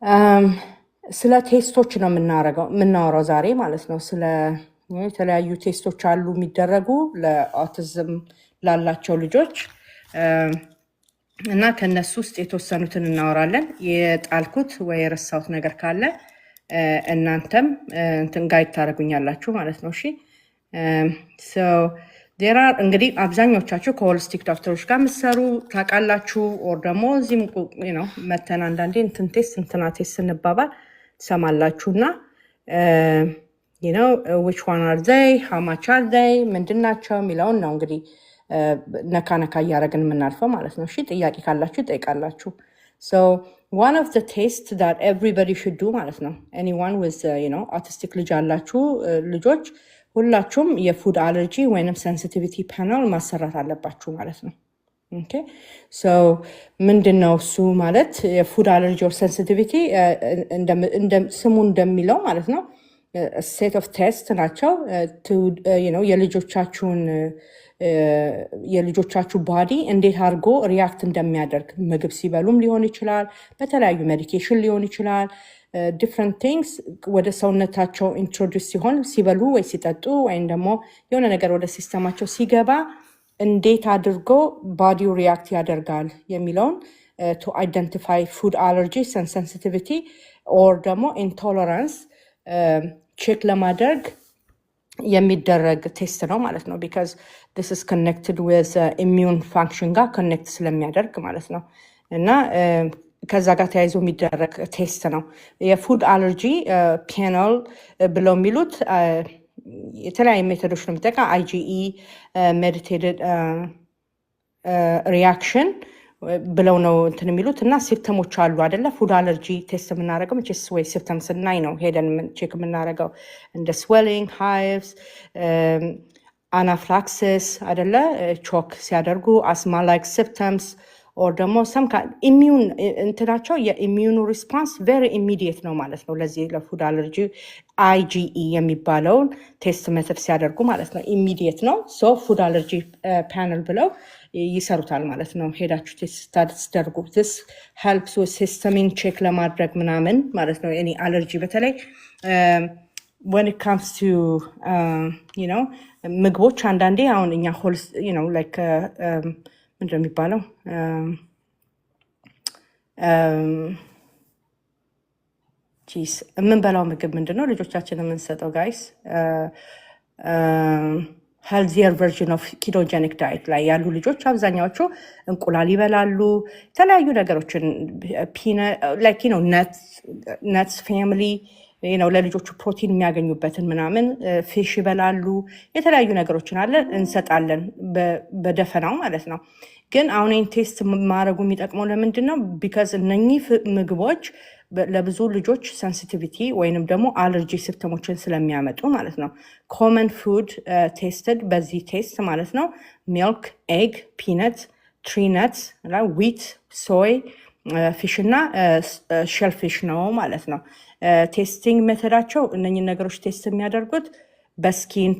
አም፣ ስለ ቴስቶች ነው የምናወራው ዛሬ ማለት ነው። ስለ የተለያዩ ቴስቶች አሉ የሚደረጉ ለኦቲዝም ላላቸው ልጆች እና ከነሱ ውስጥ የተወሰኑትን እናወራለን። የጣልኩት ወይ የረሳሁት ነገር ካለ እናንተም እንትን ጋይድ ታደርጉኛላችሁ ማለት ነው። እሺ ዴራ እንግዲህ አብዛኞቻችሁ ከሆሊስቲክ ዶክተሮች ጋር የምትሰሩ ታውቃላችሁ። ኦር ደግሞ እዚህም ነው መተን አንዳንዴ እንትን ቴስት እንትና ቴስት ስንባባል ትሰማላችሁ እና which one are they how much are they ምንድን ናቸው የሚለውን ነው እንግዲህ ነካ ነካ እያደረግን የምናልፈው ማለት ነው። እሺ ጥያቄ ካላችሁ ጠይቃላችሁ። so one of the tests that everybody should do ማለት ነው anyone with autistic ልጅ ያላችሁ ልጆች ሁላችሁም የፉድ አለርጂ ወይንም ሴንሲቲቪቲ ፓነል ማሰራት አለባችሁ ማለት ነው። ኦኬ ሶ ምንድነው እሱ ማለት የፉድ አለርጂ ኦር ሴንሲቲቪቲ ስሙ እንደሚለው ማለት ነው ሴት ኦፍ ቴስት ናቸው የልጆቻችሁ ባዲ እንዴት አድርጎ ሪያክት እንደሚያደርግ ምግብ ሲበሉም ሊሆን ይችላል፣ በተለያዩ ሜዲኬሽን ሊሆን ይችላል። ዲፍረንት ቲንግስ ወደ ሰውነታቸው ኢንትሮዲውስ ሲሆን ሲበሉ ወይ ሲጠጡ ወይም ደግሞ የሆነ ነገር ወደ ሲስተማቸው ሲገባ እንዴት አድርጎ ባዲው ሪያክት ያደርጋል የሚለውን ቱ አይደንቲፋይ ፉድ አለርጂ ሴንሲቲቪቲ ኦር ደግሞ ኢንቶለራንስ ቼክ ለማድረግ የሚደረግ ቴስት ነው ማለት ነው። ቢካዝ ዲስ ኢዝ ኮኔክትድ ዊዝ ኢሚዩን ፋንክሽን ጋር ኮኔክት ስለሚያደርግ ማለት ነው እና ከዛ ጋር ተያይዞ የሚደረግ ቴስት ነው። የፉድ አለርጂ ፓነል ብለው የሚሉት የተለያዩ ሜቶዶች ነው የሚጠቀም IgE ሜዲቴትድ ሪያክሽን ብለው ነው እንትን የሚሉት እና ሲምፕተሞች አሉ አይደለ? ፉድ አለርጂ ቴስት የምናደርገው መቼስ ወይ ሲምፕተም ስናይ ነው ሄደን ቼክ የምናደርገው እንደ ስዌሊንግ፣ ሃይቭስ፣ አናፍላክሲስ አይደለ? ቾክ ሲያደርጉ አስማ ላይክ ሲምፕተምስ ኦር ደግሞ ኢሚዩን እንትናቸው የኢሚዩኑ ሪስፖንስ ቬሪ ኢሚዲየት ነው ማለት ነው። ለዚህ ለፉድ አለርጂ IgE የሚባለውን ቴስት ሜተድ ሲያደርጉ ማለት ነው ኢሚዲየት ነው። ሶ ፉድ አለርጂ ፓነል ብለው ይሰሩታል ማለት ነው። ሄዳችሁ ቴስት ታደርጉ ስ ሄልፕስ ሲስተሚን ቼክ ለማድረግ ምናምን ማለት ነው። እኔ አለርጂ በተለይ when it comes to ምግቦች አንዳንዴ አሁን እኛ like ምንድን ነው የሚባለው ቺስ የምንበላው ምግብ ምንድን ነው ልጆቻችን የምንሰጠው ጋይስ ሄልዚየር ቨርዥን ኦፍ ኪቶጀኒክ ዳይት ላይ ያሉ ልጆች አብዛኛዎቹ እንቁላል ይበላሉ፣ የተለያዩ ነገሮችን ነትስ ፋሚሊ ለልጆቹ ፕሮቲን የሚያገኙበትን ምናምን ፊሽ ይበላሉ። የተለያዩ ነገሮችን አለ እንሰጣለን በደፈናው ማለት ነው። ግን አሁን ቴስት ማድረጉ የሚጠቅመው ለምንድን ነው? ቢካዝ እነኚህ ምግቦች ለብዙ ልጆች ሴንሲቲቪቲ ወይንም ደግሞ አለርጂ ሲምፕተሞችን ስለሚያመጡ ማለት ነው። ኮመን ፉድ ቴስትድ በዚህ ቴስት ማለት ነው ሚልክ፣ ኤግ፣ ፒነት፣ ትሪነት፣ ዊት፣ ሶይ፣ ፊሽ እና ሼልፊሽ ነው ማለት ነው። ቴስቲንግ ሜተዳቸው እነኝን ነገሮች ቴስት የሚያደርጉት በስኪን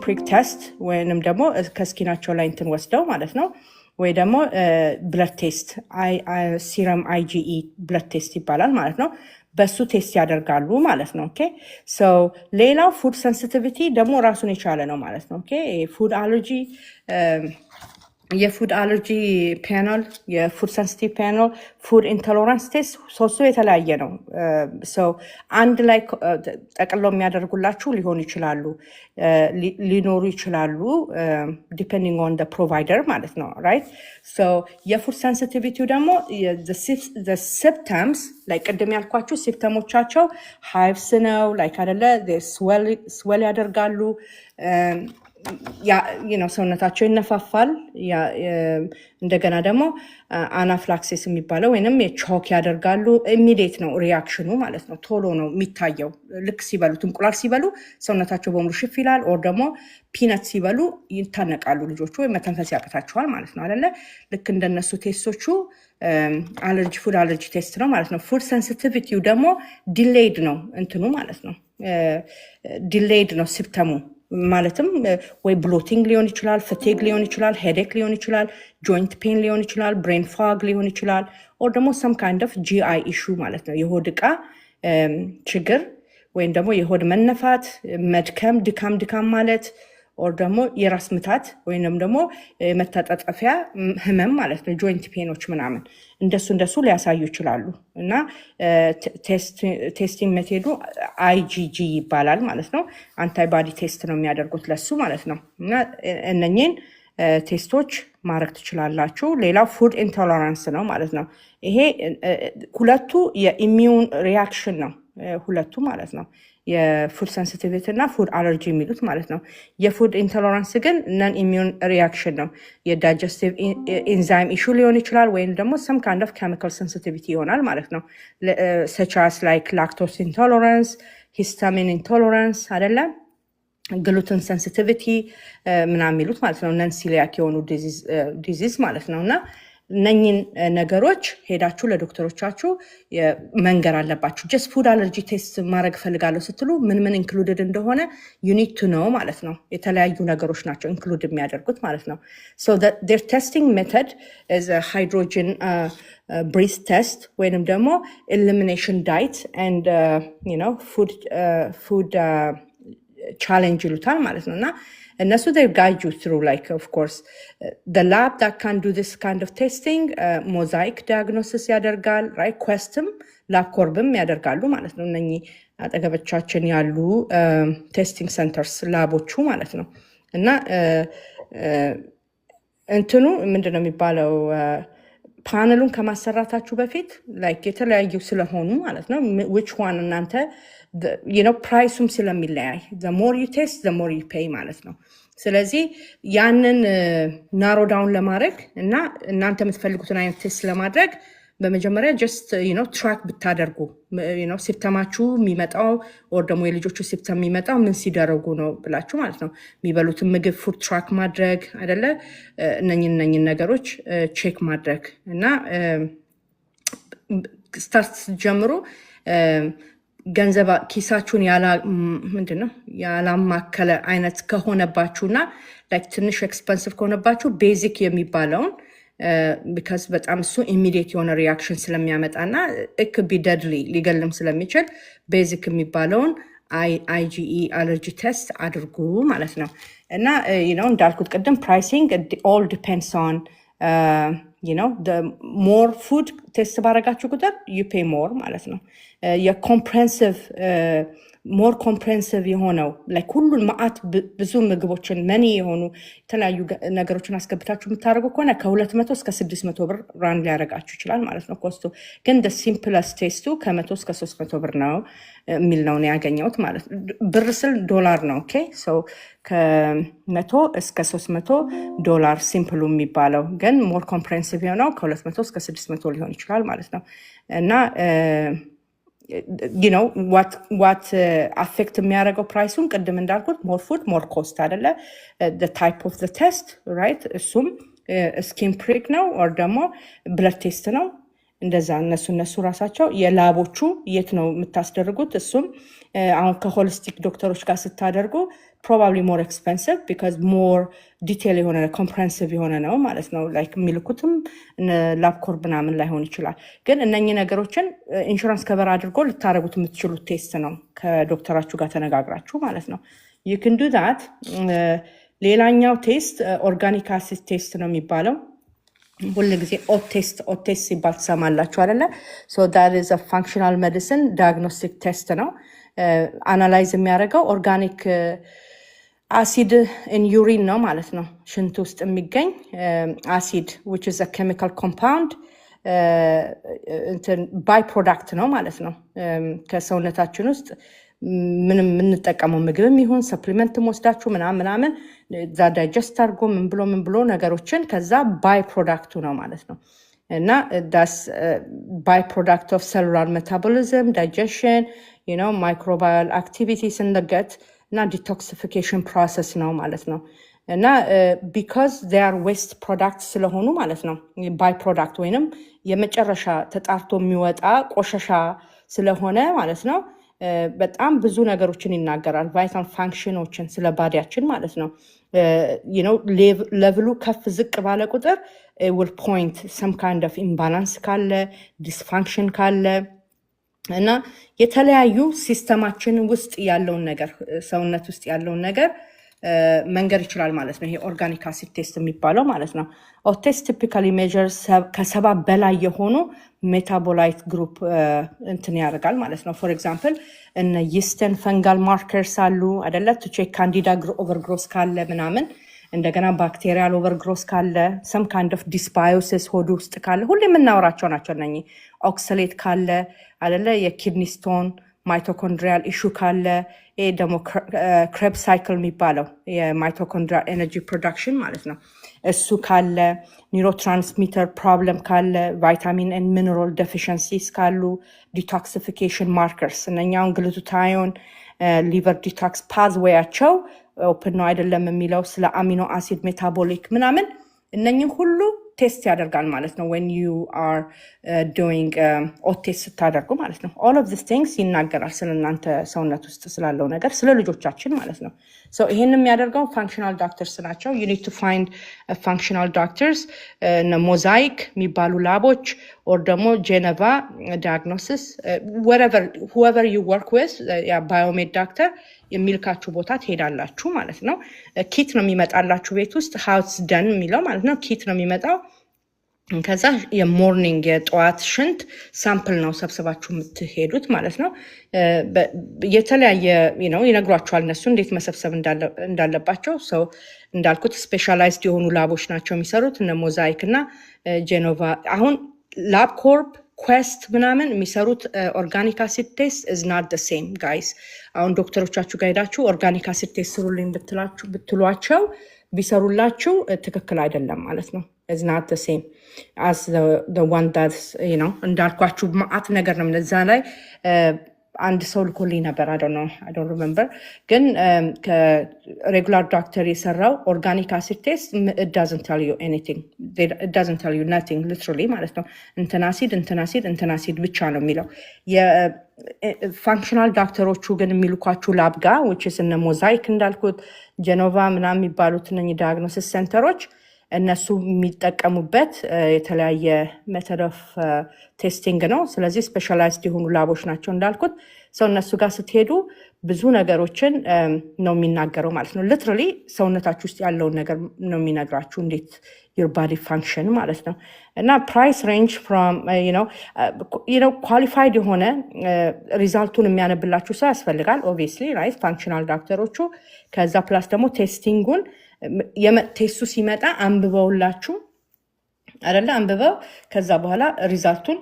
ፕሪክ ቴስት ወይንም ደግሞ ከስኪናቸው ላይ እንትን ወስደው ማለት ነው። ወይ ደግሞ ብለድ ቴስት ሲረም IgE ብለድ ቴስት ይባላል ማለት ነው። በሱ ቴስት ያደርጋሉ ማለት ነው። ኦኬ ሶ ሌላው ፉድ ሴንሲቲቪቲ ደግሞ ራሱን የቻለ ነው ማለት ነው። ኦኬ ፉድ አለርጂ የፉድ አለርጂ ፓነል፣ የፉድ ሴንሲቲቭ ፓነል፣ ፉድ ኢንቶለራንስ ቴስት ሶስቱ የተለያየ ነው። አንድ ላይ ጠቅለው የሚያደርጉላችሁ ሊሆኑ ይችላሉ ሊኖሩ ይችላሉ ዲፔንዲንግ ኦን ደ ፕሮቫይደር ማለት ነው። ራይት ሶ የፉድ ሴንሲቲቪቲው ደግሞ ሲምፕተምስ ላይ ቅድም ያልኳችሁ ሲምፕተሞቻቸው ሃይቭስ ነው ላይክ አደለ ስዌል ያደርጋሉ ሰውነታቸው ይነፋፋል። እንደገና ደግሞ አናፍላክሲስ የሚባለው ወይንም የቾክ ያደርጋሉ። ኢሚዲየት ነው ሪያክሽኑ ማለት ነው። ቶሎ ነው የሚታየው። ልክ ሲበሉት እንቁላል ሲበሉ ሰውነታቸው በሙሉ ሽፍ ይላል። ኦር ደግሞ ፒነት ሲበሉ ይታነቃሉ ልጆቹ ወይም መተንፈስ ያቅታቸዋል ማለት ነው አይደለ? ልክ እንደነሱ ቴስቶቹ ፉድ አለርጂ ቴስት ነው ማለት ነው። ፉድ ሴንሲቲቪቲው ደግሞ ዲሌይድ ነው እንትኑ ማለት ነው። ዲሌይድ ነው ሲምፕተሙ ማለትም ወይ ብሎቲንግ ሊሆን ይችላል፣ ፈቲግ ሊሆን ይችላል፣ ሄዴክ ሊሆን ይችላል፣ ጆይንት ፔን ሊሆን ይችላል፣ ብሬን ፎግ ሊሆን ይችላል። ኦር ደግሞ some kind of GI issue ማለት ነው የሆድ ዕቃ ችግር ወይም ደግሞ የሆድ መነፋት መድከም ድካም ማለት ኦር ደግሞ የራስ ምታት ወይንም ደግሞ መታጠፊያ ህመም ማለት ነው ጆይንት ፔኖች ምናምን እንደሱ ሊያሳዩ ይችላሉ እና ቴስቲንግ ሜቶዱ IgG ይባላል ማለት ነው አንታይባዲ ቴስት ነው የሚያደርጉት ለሱ ማለት ነው እና እነኚህን ቴስቶች ማድረግ ትችላላችሁ ሌላው ፉድ ኢንቶለራንስ ነው ማለት ነው ይሄ ሁለቱ የኢሚዩን ሪያክሽን ነው ሁለቱ ማለት ነው የፉድ ሴንሲቲቪቲ እና ፉድ አለርጂ የሚሉት ማለት ነው የፉድ ኢንቶለራንስ ግን ነን ኢሚዩን ሪያክሽን ነው የዳይጀስቲቭ ኢንዛይም ኢሹ ሊሆን ይችላል ወይም ደግሞ some kind of chemical sensitivity ይሆናል ማለት ነው such as like lactose intolerance histamine intolerance አይደለም ግሉተን ሴንሲቲቪቲ ምናምን የሚሉት ማለት ነው ነን ሲሊያክ የሆኑ ዲዚዝ ማለት ነው እና እነኝን ነገሮች ሄዳችሁ ለዶክተሮቻችሁ መንገር አለባችሁ ጀስት ፉድ አለርጂ ቴስት ማድረግ ፈልጋለሁ ስትሉ ምን ኢንክሉድድ እንደሆነ you need to know ማለት ነው የተለያዩ ነገሮች ናቸው ኢንክሉድ የሚያደርጉት ማለት ነው so their testing method is a hydrogen breath test ወይንም ደግሞ elimination diet and food challenge ይሉታል ማለት ነውና እነሱ they guide you through like of course the lab that can do this kind of testing mosaic diagnosis ያደርጋል right questም ላብኮርብም ያደርጋሉ ማለት ነው እነኚህ አጠገበቻችን ያሉ ቴስቲንግ ሴንተርስ ላቦቹ ማለት ነው እና እንትኑ ምንድነው የሚባለው ፓነሉን ከማሰራታችሁ በፊት like የተለያዩ ስለሆኑ ማለት ነው which one እናንተ ፕራይሱም ስለሚለያይ the more you test the more you pay ማለት ነው ስለዚህ ያንን ናሮ ዳውን ለማድረግ እና እናንተ የምትፈልጉትን አይነት ቴስት ለማድረግ በመጀመሪያ ጀስት ትራክ ብታደርጉ ሲፕተማችሁ የሚመጣው ወር ደግሞ የልጆቹ ሲፕተም የሚመጣው ምን ሲደረጉ ነው ብላችሁ ማለት ነው የሚበሉትን ምግብ ፉድ ትራክ ማድረግ አይደለ እነኝን ነገሮች ቼክ ማድረግ እና ስታርት ጀምሮ ገንዘብ ኪሳችሁን ያላማከለ አይነት ከሆነባችሁና ላይክ ትንሽ ኤክስፐንሲቭ ከሆነባችሁ ቤዚክ የሚባለውን because በጣም እሱ ኢሚዲየት የሆነ ሪያክሽን ስለሚያመጣና it could be deadly ሊገልም ስለሚችል ቤዚክ የሚባለውን IgE አለርጂ ቴስት አድርጉ ማለት ነው እና እንዳልኩት ቅድም ፕራይሲንግ all depends on the more food test ባረጋችሁ ቁጥር you pay more ማለት ነው የኮምፕሬንሲቭ more comprehensive የሆነው like ሁሉን ማአት ብዙ ምግቦችን መኒ የሆኑ የተለያዩ ነገሮችን አስገብታችሁ የምታደርጉ ከሆነ ከ200 እስከ 600 ብር ራን ሊያደርጋችሁ ይችላል ማለት ነው ኮስቱ ግን the simplest ቴስቱ ከ100 እስከ 300 ብር ነው የሚል ነው ያገኘሁት ማለት ነው ብር ስል ዶላር ነው ኦኬ ሶ ከ100 እስከ 300 ዶላር ሲምፕሉ የሚባለው ግን more comprehensive የሆነው ከ200 እስከ 600 ሊሆን ይችላል ማለት ነው እና what affect የሚያደርገው ፕራይሱን ቅድም እንዳልኩት more food more cost አይደለ the type of the test right እሱም skin prick ነው or ደግሞ blood test ነው እንደዛ እነሱ ራሳቸው የላቦቹ የት ነው የምታስደርጉት እሱም አሁን ከሆሊስቲክ ዶክተሮች ጋር ስታደርጉ probably more expensive because more detail የሆነ comprehensive የሆነ ነው ማለት ነው like የሚልኩትም ላብኮር ምናምን ላይሆን ይችላል ግን እነኚህ ነገሮችን ኢንሹራንስ ከቨር አድርጎ ልታረጉት የምትችሉት ቴስት ነው ከዶክተራችሁ ጋር ተነጋግራችሁ ማለት ነው you can do that ሌላኛው ቴስት ኦርጋኒክ አሲድ ቴስት ነው የሚባለው ሁሉ ጊዜ ኦት ቴስት ሲባል ትሰማላችሁ አይደለ so that is a functional medicine diagnostic test ነው አናላይዝ የሚያደርገው ኦርጋኒክ አሲድ in urine ነው ማለት ነው ሽንት ውስጥ የሚገኝ አሲድ which is a chemical compound ባይ ፕሮዳክት ነው ማለት ነው ከሰውነታችን ውስጥ ምንም የምንጠቀመው ምግብም ይሁን ሰፕሊመንትም ወስዳችሁ ምናምን ዛ ዳይጀስት አድርጎ ምን ብሎ ነገሮችን ከዛ ባይ ፕሮዳክቱ ነው ማለት ነው እና that's by product of cellular metabolism digestion microbial activities in the gut እና detoxification process ነው ማለት ነው እና because they are waste products ስለሆኑ ማለት ነው by product ወይንም የመጨረሻ ተጣርቶ የሚወጣ ቆሻሻ ስለሆነ ማለት ነው በጣም ብዙ ነገሮችን ይናገራል ቫይታል ፋንክሽኖችን ስለ ባዲያችን ማለት ነው ሌቭሉ ከፍ ዝቅ ባለ ቁጥር will point some kind of imbalance ካለ dysfunction ካለ እና የተለያዩ ሲስተማችን ውስጥ ያለውን ነገር ሰውነት ውስጥ ያለውን ነገር መንገር ይችላል ማለት ነው። ይሄ ኦርጋኒክ አሲድ ቴስት የሚባለው ማለት ነው። ቴስት ቲፒካሊ ሜጀርስ ከሰባ በላይ የሆኑ ሜታቦላይት ግሩፕ እንትን ያደርጋል ማለት ነው። ፎር ኤግዛምፕል እነ ይስተን ፈንጋል ማርከርስ አሉ አይደለ? ቱ ቼክ ካንዲዳ ኦቨርግሮስ ካለ ምናምን፣ እንደገና ባክቴሪያል ኦቨርግሮስ ካለ፣ ሰም ካይንድ ኦፍ ዲስባዮሲስ ሆድ ውስጥ ካለ ሁሌ የምናወራቸው ናቸው እነኚህ። ኦክሰሌት ካለ አይደለ? የኪድኒ ስቶን ማይቶኮንድሪያል ኢሹ ካለ፣ ይሄ ደግሞ ክሬብ ሳይክል የሚባለው የማይቶኮንድሪያል ኤነርጂ ፕሮዳክሽን ማለት ነው። እሱ ካለ፣ ኒውሮትራንስሚተር ፕሮብለም ካለ፣ ቫይታሚን ኤንድ ሚነራል ዴፊሽንሲስ ካሉ፣ ዲቶክሲፊኬሽን ማርከርስ እነኛውን ግሉታታዮን ሊቨር ዲቶክስ ፓዝዌያቸው ኦፕን ነው አይደለም የሚለው ስለ አሚኖ አሲድ ሜታቦሊክ ምናምን እነኝህ ሁሉ ቴስት ያደርጋል ማለት ነው። when you are doing ቴስት ስታደርጉ ማለት ነው። all of these things ይናገራል ስለ እናንተ ሰውነት ውስጥ ስላለው ነገር ስለ ልጆቻችን ማለት ነው። so ይሄን የሚያደርገው functional doctors ናቸው። you need to find functional doctors ሞዛይክ የሚባሉ ላቦች or ደግሞ ጄኔቫ ዲያግኖሲስ whoever you work with ባዮሜድ ዶክተር የሚልካችሁ ቦታ ትሄዳላችሁ ማለት ነው። ኪት ነው የሚመጣላችሁ ቤት ውስጥ ሃውስ ደን የሚለው ማለት ነው። ኪት ነው የሚመጣው። ከዛ የሞርኒንግ የጠዋት ሽንት ሳምፕል ነው ሰብስባችሁ የምትሄዱት ማለት ነው። የተለያየ ይነግሯችኋል እነሱ እንዴት መሰብሰብ እንዳለባቸው። ሰው እንዳልኩት ስፔሻላይዝድ የሆኑ ላቦች ናቸው የሚሰሩት እነ ሞዛይክ እና ጄኖቫ። አሁን ላብ ኮርፕ ኩዌስት ምናምን የሚሰሩት ኦርጋኒክ አሲድ ቴስት is not the same guys። አሁን ዶክተሮቻችሁ ጋር ሄዳችሁ ኦርጋኒክ አሲድ ቴስት ስሩልኝ ብትሏቸው ቢሰሩላችሁ ትክክል አይደለም ማለት ነው። is not the same as the one that እንዳልኳችሁ ማአት ነገር ነው እዛ ላይ አንድ ሰው ልኮልኝ ነበር። I don't remember ግን ከሬጉላር ዶክተር የሰራው ኦርጋኒክ አሲድ ቴስት it doesn't tell you anything, it doesn't tell you nothing literally ማለት ነው። እንትን አሲድ ብቻ ነው የሚለው። የፋንክሽናል ዶክተሮቹ ግን የሚልኳችሁ ላብ ጋር which is እነ ሞዛይክ እንዳልኩት ጄኖቫ ምናምን የሚባሉት እነኚህ ዳያግኖሲስ ሴንተሮች እነሱ የሚጠቀሙበት የተለያየ ሜተድ ኦፍ ቴስቲንግ ነው። ስለዚህ ስፔሻላይዝድ የሆኑ ላቦች ናቸው እንዳልኩት። ሰው እነሱ ጋር ስትሄዱ ብዙ ነገሮችን ነው የሚናገረው ማለት ነው። ሊትራሊ ሰውነታችሁ ውስጥ ያለውን ነገር ነው የሚነግራችሁ፣ እንዴት your body function ማለት ነው። እና ፕራይስ ሬንጅ ፍሮም ኳሊፋይድ የሆነ ሪዛልቱን የሚያነብላችሁ ሰው ያስፈልጋል ኦብቪየስሊ ራይት፣ ፋንክሽናል ዶክተሮቹ። ከዛ ፕላስ ደግሞ ቴስቲንጉን ቴስቱ ሲመጣ አንብበውላችሁ አይደለ? አንብበው ከዛ በኋላ ሪዛልቱን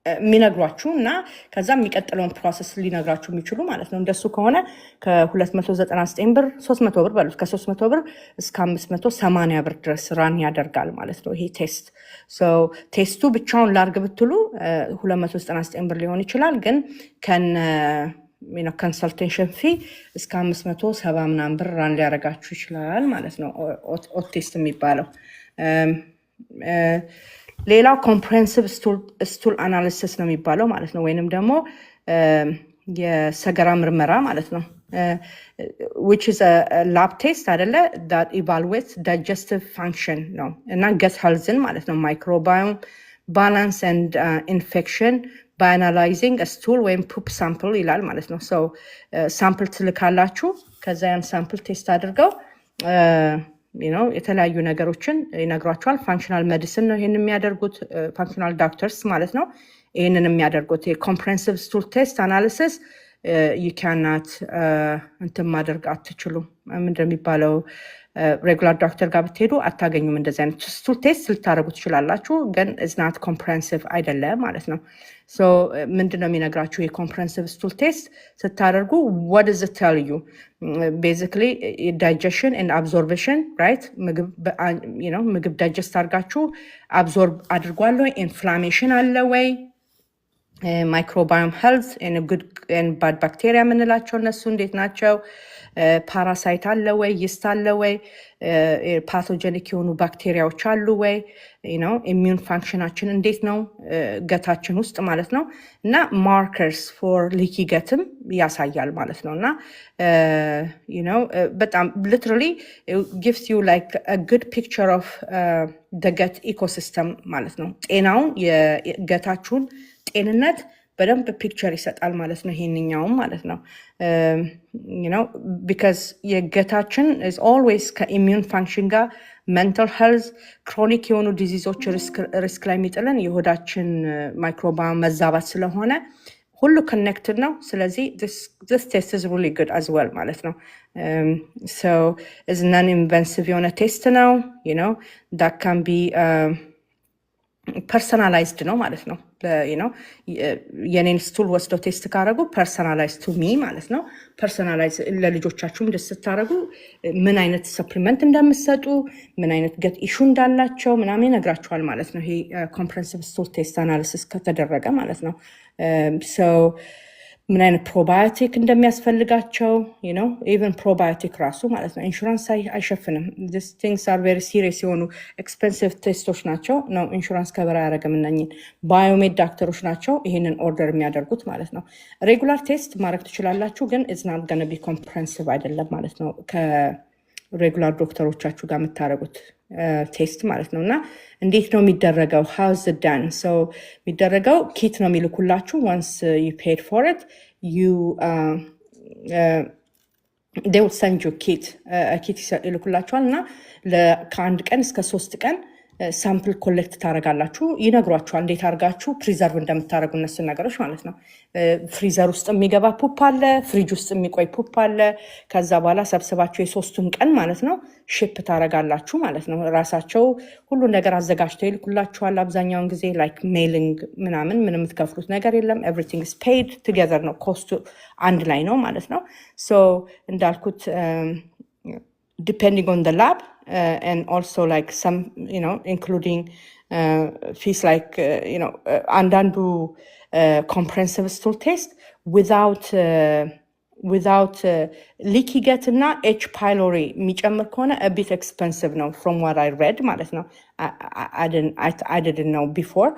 የሚነግሯችሁ እና ከዛ የሚቀጥለውን ፕሮሰስ ሊነግራችሁ የሚችሉ ማለት ነው። እንደሱ ከሆነ ከ299 ብር 300 ብር በሉት፣ ከ300 ብር እስከ 580 ብር ድረስ ራን ያደርጋል ማለት ነው ይሄ ቴስት። ቴስቱ ብቻውን ላርግ ብትሉ 299 ብር ሊሆን ይችላል፣ ግን ከነ ኮንሰልቴሽን ፊ እስከ 570 ምናምን ብር ራን ሊያደርጋችሁ ይችላል ማለት ነው ቴስት የሚባለው። ሌላው ኮምፕሬሄንሲቭ ስቱል አናሊሲስ ነው የሚባለው ማለት ነው፣ ወይንም ደግሞ የሰገራ ምርመራ ማለት ነው። which is a lab test አይደለ? that evaluates digestive function ነው እና gut health ማለት ነው። microbiome balance and infection by analyzing a stool ወይም poop sample ይላል ማለት ነው። so ሳምፕል ትልካላችሁ፣ ከዛ ያን ሳምፕል ቴስት አድርገው የተለያዩ ነገሮችን ይነግሯቸዋል። ፋንክሽናል ሜዲሲን ነው ይሄን የሚያደርጉት፣ ፋንክሽናል ዶክተርስ ማለት ነው ይሄንን የሚያደርጉት። የኮምፕሬሄንሲቭ ስቱል ቴስት አናሊሲስ you cannot እንትን ማድረግ አትችሉም። ምንድን የሚባለው ሬጉላር ዶክተር ጋር ብትሄዱ አታገኙም። እንደዚህ አይነት ስቱል ቴስት ልታደርጉ ትችላላችሁ፣ ግን it's not comprehensive አይደለም ማለት ነው። ምንድን ነው የሚነግራችሁ የኮምፕሬሄንሲቭ ስቱል ቴስት ስታደርጉ what does it tell you? basically digestion and absorption, right? ምግብ ዳይጀስት አድርጋችሁ አብዞርብ አድርጓል ወይ? ኢንፍላሜሽን አለ ወይ? ማይክሮባዮም ሄልዝ ጉድ ባድ ባክቴሪያ የምንላቸው እነሱ እንዴት ናቸው? ፓራሳይት አለ ወይ? ይስት አለ ወይ? ፓቶጀኒክ የሆኑ ባክቴሪያዎች አሉ ወይ? ኢሚዩን ፋንክሽናችን እንዴት ነው ገታችን ውስጥ ማለት ነው። እና ማርከርስ ፎር ሊኪ ገትም ያሳያል ማለት ነው። እና በጣም ሊትራሊ ጊቭስ ዩ ላይክ ጉድ ፒክቸር ኦፍ ገት ኢኮሲስተም ማለት ነው። ጤናውን የገታችሁን ጤንነት በደንብ ፒክቸር ይሰጣል ማለት ነው። ይሄንኛውም ማለት ነው ቢካዝ የገታችን ኢዝ ኦልዌይስ ከኢሚዩን ፋንክሽን ጋር ሜንታል ሄልዝ ክሮኒክ የሆኑ ዲዚዞች ሪስክ ላይ የሚጥለን የሆዳችን ማይክሮባዮም መዛባት ስለሆነ ሁሉ ኮኔክትድ ነው። ስለዚህ this test is really good as well ማለት ነው። so is non invasive የሆነ ቴስት ነው that can be ፐርሰናላይዝድ ነው ማለት ነው። የኔን ስቱል ወስደው ቴስት ካደረጉ ፐርሰናላይዝ ቱ ሚ ማለት ነው። ፐርሰናላይዝ ለልጆቻችሁም ደስ ስታደረጉ ምን አይነት ሰፕሊመንት እንደምትሰጡ ምን አይነት ገት ኢሹ እንዳላቸው ምናምን ይነግራችኋል ማለት ነው። ይሄ ኮምፕሬንሲቭ ስቱል ቴስት አናሊሲስ ከተደረገ ማለት ነው። ምን አይነት ፕሮባዮቲክ እንደሚያስፈልጋቸው ኢቨን ፕሮባዮቲክ ራሱ ማለት ነው ኢንሹራንስ አይሸፍንም። ዲስ ቲንግስ አር ቬሪ ሲሪየስ የሆኑ ኤክስፔንሲቭ ቴስቶች ናቸው ነው ኢንሹራንስ ከበር አያደርግም። እነኝን ባዮሜድ ዳክተሮች ናቸው ይሄንን ኦርደር የሚያደርጉት ማለት ነው። ሬጉላር ቴስት ማድረግ ትችላላችሁ፣ ግን ኢትስ ናት ገና ቢ ኮምፕሬንሲቭ አይደለም ማለት ነው። ከሬጉላር ዶክተሮቻችሁ ጋር የምታደርጉት ቴስት ማለት ነው። እና እንዴት ነው የሚደረገው? ሃውዝ ዳን ሰው የሚደረገው ኪት ነው የሚልኩላችሁ። ዋንስ ዩ ፔድ ፎር ኢት they will send you ኪት ይልኩላችኋል። እና ከአንድ ቀን እስከ 3 ቀን ሳምፕል ኮሌክት ታደርጋላችሁ። ይነግሯችኋል እንዴት አድርጋችሁ ፕሪዘርቭ እንደምታደርጉ እነሱን ነገሮች ማለት ነው። ፍሪዘር ውስጥ የሚገባ ፑፕ አለ፣ ፍሪጅ ውስጥ የሚቆይ ፑፕ አለ። ከዛ በኋላ ሰብስባችሁ የ3ቱን ቀን ማለት ነው ሺፕ ታደርጋላችሁ ማለት ነው። ራሳቸው ሁሉን ነገር አዘጋጅተው ይልኩላችኋል። አብዛኛውን ጊዜ ላይክ ሜይሊንግ ምናምን ምንም የምትከፍሉት ነገር የለም። ኤቭሪቲንግ ኢዝ ፔይድ ቱጌዘር ነው፣ ኮስቱ አንድ ላይ ነው ማለት ነው። ሶ እንዳልኩት depending on the lab and also like some including fees like አንዳንዱ comprehensive stool test without leaky gut እና H pylori የሚጨምር ከሆነ a bit expensive ነው from what I read ማለት ነው። I didn't know before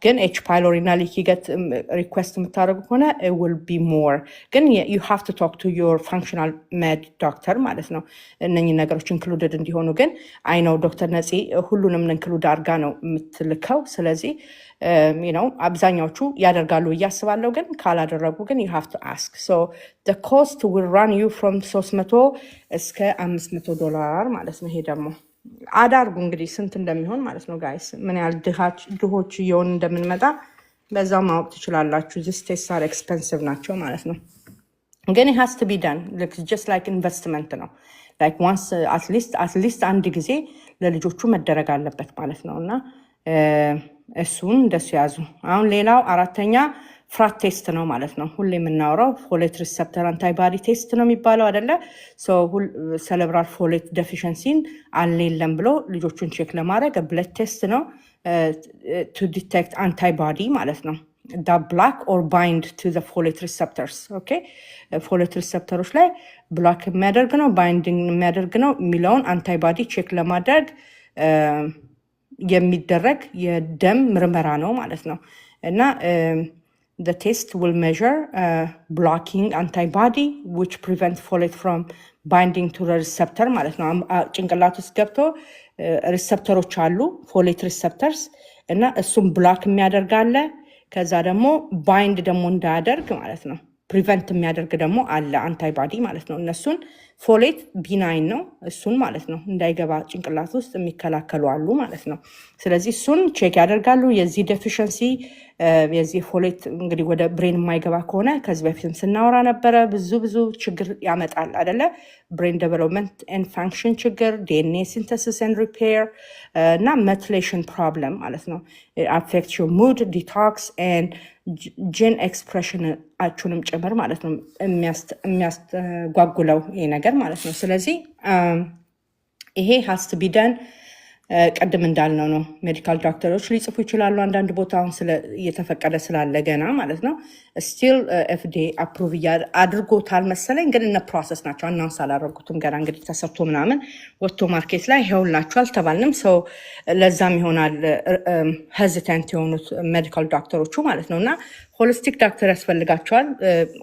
ግን H pylori እና leaky gut request የምታደርጉ ከሆነ it will be more ግን you have to talk to your functional med doctor ማለት ነው እነኚህ ነገሮች included እንዲሆኑ። ግን I know ዶክተር ነፂ ሁሉንም include አድርጋ ነው የምትልከው። ስለዚህ አብዛኛዎቹ ያደርጋሉ ብዬ አስባለሁ። ግን ካላደረጉ ግን you have to ask. So the cost will run you from 300 እስከ $500 ማለት ነው። ይሄ ደግሞ አዳርጉ እንግዲህ ስንት እንደሚሆን ማለት ነው ጋይስ። ምን ያህል ድሆች እየሆን እንደምንመጣ በዛው ማወቅ ትችላላችሁ። this tests are expensive ናቸው ማለት ነው። ግን it has to be done just like investment ነው። like once at least አንድ ጊዜ ለልጆቹ መደረግ አለበት ማለት ነው። እና እሱን እንደሱ ያዙ። አሁን ሌላው አራተኛ ፍራት ቴስት ነው ማለት ነው። ሁሌ የምናወራው ፎሌት ሪሰፕተር አንታይባዲ ቴስት ነው የሚባለው አይደለ? ሴሌብራል ፎሌት ዴፊሽንሲን አለ የለም ብሎ ልጆቹን ቼክ ለማድረግ ብለድ ቴስት ነው ቱ ዲቴክት አንታይባዲ ማለት ነው። ብላክ ኦር ባይንድ ቱ ዘ ፎሌት ሪሰፕተርስ። ኦኬ ፎሌት ሪሰፕተሮች ላይ ብላክ የሚያደርግ ነው ባይንዲንግ የሚያደርግ ነው የሚለውን አንታይባዲ ቼክ ለማድረግ የሚደረግ የደም ምርመራ ነው ማለት ነው። እና the test will measure blocking antibody which prevent folate from binding to the receptor ማለት ነው። ጭንቅላት ውስጥ ገብቶ ሪሰፕተሮች አሉ ፎሌት ሪሰፕተርስ እና እሱም ብሎክ የሚያደርግ አለ። ከዛ ደግሞ ባይንድ ደግሞ እንዳያደርግ ማለት ነው ፕሪቨንት የሚያደርግ ደግሞ አለ አንታይባዲ ማለት ነው። እነሱን ፎሌት ቢናይን ነው እሱን ማለት ነው እንዳይገባ ጭንቅላት ውስጥ የሚከላከሉ አሉ ማለት ነው። ስለዚህ እሱን ቼክ ያደርጋሉ። የዚህ ዴፊሽንሲ የዚህ ፎሌት እንግዲህ ወደ ብሬን የማይገባ ከሆነ ከዚህ በፊትም ስናወራ ነበረ ብዙ ችግር ያመጣል አይደለ? ብሬን ዴቨሎፕመንት ኤንድ ፋንክሽን ችግር፣ ዲኤንኤ ሲንተሲስ ኤንድ ሪፔር እና ሜትሌሽን ፕሮብለም ማለት ነው። አፌክት ዩር ሙድ ዲቶክስ ኤንድ ጂን ኤክስፕሬሽናችሁንም ጭምር ማለት ነው የሚያስተጓጉለው ይሄ ነገር ማለት ነው። ስለዚህ ይሄ ሃስ ቱ ቢ ደን ቀድም እንዳልነው ነው ሜዲካል ዶክተሮች ሊጽፉ ይችላሉ አንዳንድ ቦታ አሁን እየተፈቀደ ስላለ ገና ማለት ነው። ስቲል ኤፍዲኤ አፕሩቭ አድርጎታል መሰለኝ፣ ግን እነ ፕሮሰስ ናቸው። አናውንስ አላደረጉትም ገና እንግዲህ ተሰርቶ ምናምን ወጥቶ ማርኬት ላይ ይኸውላችሁ አልተባልንም። ሰው ለዛም ይሆናል ሄዚታንት የሆኑት ሜዲካል ዶክተሮቹ ማለት ነው። እና ሆሊስቲክ ዶክተር ያስፈልጋቸዋል።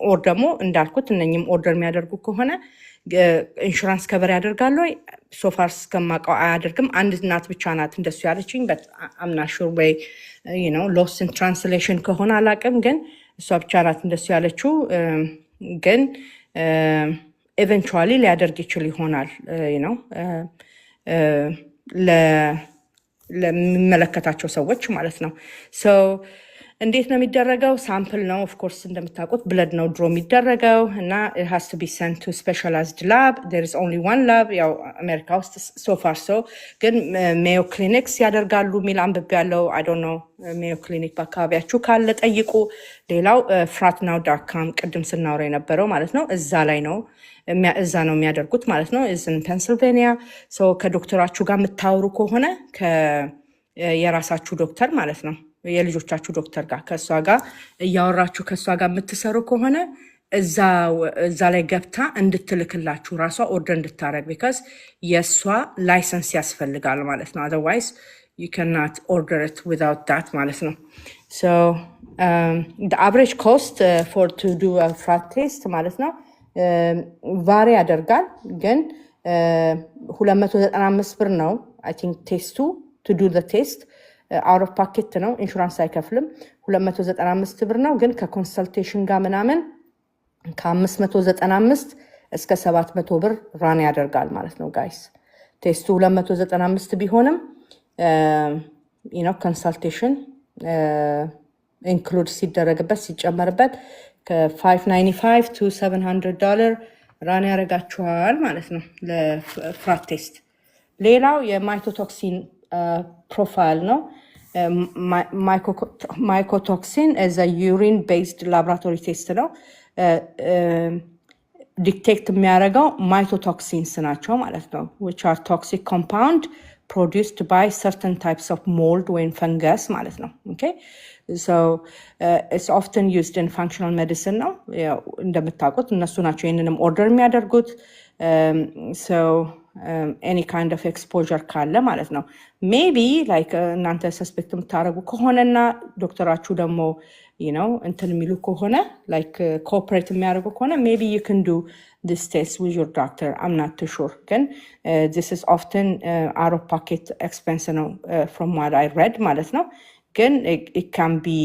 ኦር ደግሞ እንዳልኩት እነኝም ኦርደር የሚያደርጉ ከሆነ ኢንሹራንስ ከበር ያደርጋሉ ወይ? ሶፋር እስከማውቀው አያደርግም። አንድ እናት ብቻ ናት እንደሱ ያለችኝ። አምናሹር ወይ ሎስ ኢን ትራንስሌሽን ከሆነ አላውቅም፣ ግን እሷ ብቻ ናት እንደሱ ያለችው። ግን ኤቨንቹዋሊ ሊያደርግ ይችል ይሆናል ነው ለሚመለከታቸው ሰዎች ማለት ነው። እንዴት ነው የሚደረገው? ሳምፕል ነው ኦፍኮርስ እንደምታውቁት ብለድ ነው ድሮ የሚደረገው እና has to be sent to specialized lab. there is only one lab ያው አሜሪካ ውስጥ so far so ግን ሜዮ ክሊኒክስ ያደርጋሉ የሚል አንብቤ ያለው I don't know ሜዮ ክሊኒክ በአካባቢያችሁ ካለ ጠይቁ። ሌላው fratnow.com ቅድም ስናወራ የነበረው ማለት ነው እዛ ነው የሚያደርጉት ማለት ነው in ፔንስልቬኒያ። ከዶክተራችሁ ጋር የምታወሩ ከሆነ የራሳችሁ ዶክተር ማለት ነው የልጆቻችሁ ዶክተር ጋር ከሷ ጋር እያወራችሁ ከሷ ጋር የምትሰሩ ከሆነ እዛ ላይ ገብታ እንድትልክላችሁ ራሷ ኦርደር እንድታረግ ቢካዝ የሷ ላይሰንስ ያስፈልጋል ማለት ነው። otherwise you cannot order it without that ማለት ነው። the average cost for to do a frat test ማለት ነው ቫሪ ያደርጋል፣ ግን 295 ብር ነው I think ቴስቱ to do the test አውት ኦፍ ፓኬት ነው፣ ኢንሹራንስ አይከፍልም። 295 ብር ነው፣ ግን ከኮንሰልቴሽን ጋር ምናምን ከ595 እስከ 700 ብር ራን ያደርጋል ማለት ነው ጋይስ። ቴስቱ 295 ቢሆንም ኮንሰልቴሽን ኢንክሉድ ሲደረግበት ሲጨመርበት ከ595 to $700 ራን ያደርጋችኋል ማለት ነው ለፍራት ቴስት። ሌላው የማይቶቶክሲን ፕሮፋይል ነው። ማይኮቶክሲን is a urine based laboratory test ነው። ዲቴክት የሚያደርገው ማይቶቶክሲንስ ናቸው ማለት ነው which are toxic compound produced by certain types of mold or fungus ማለት ነው። okay so it's often used in functional medicine ነው እንደምታውቁት እነሱ ናቸው ይህንንም ኦርደር የሚያደርጉት። so any kind of exposure ካለ ማለት ነው ሜቢ ላይክ እናንተ ሰስፔክት የምታደርጉ ከሆነና ዶክተራችሁ ደግሞ እንትን የሚሉ ከሆነ ላይክ ኮኦፐሬት የሚያደርጉ ከሆነ ሜቢ you can do this test with your doctor. I'm not too sure ግን this is often out of pocket expense ነው from what I read ማለት ነው። ግን it can be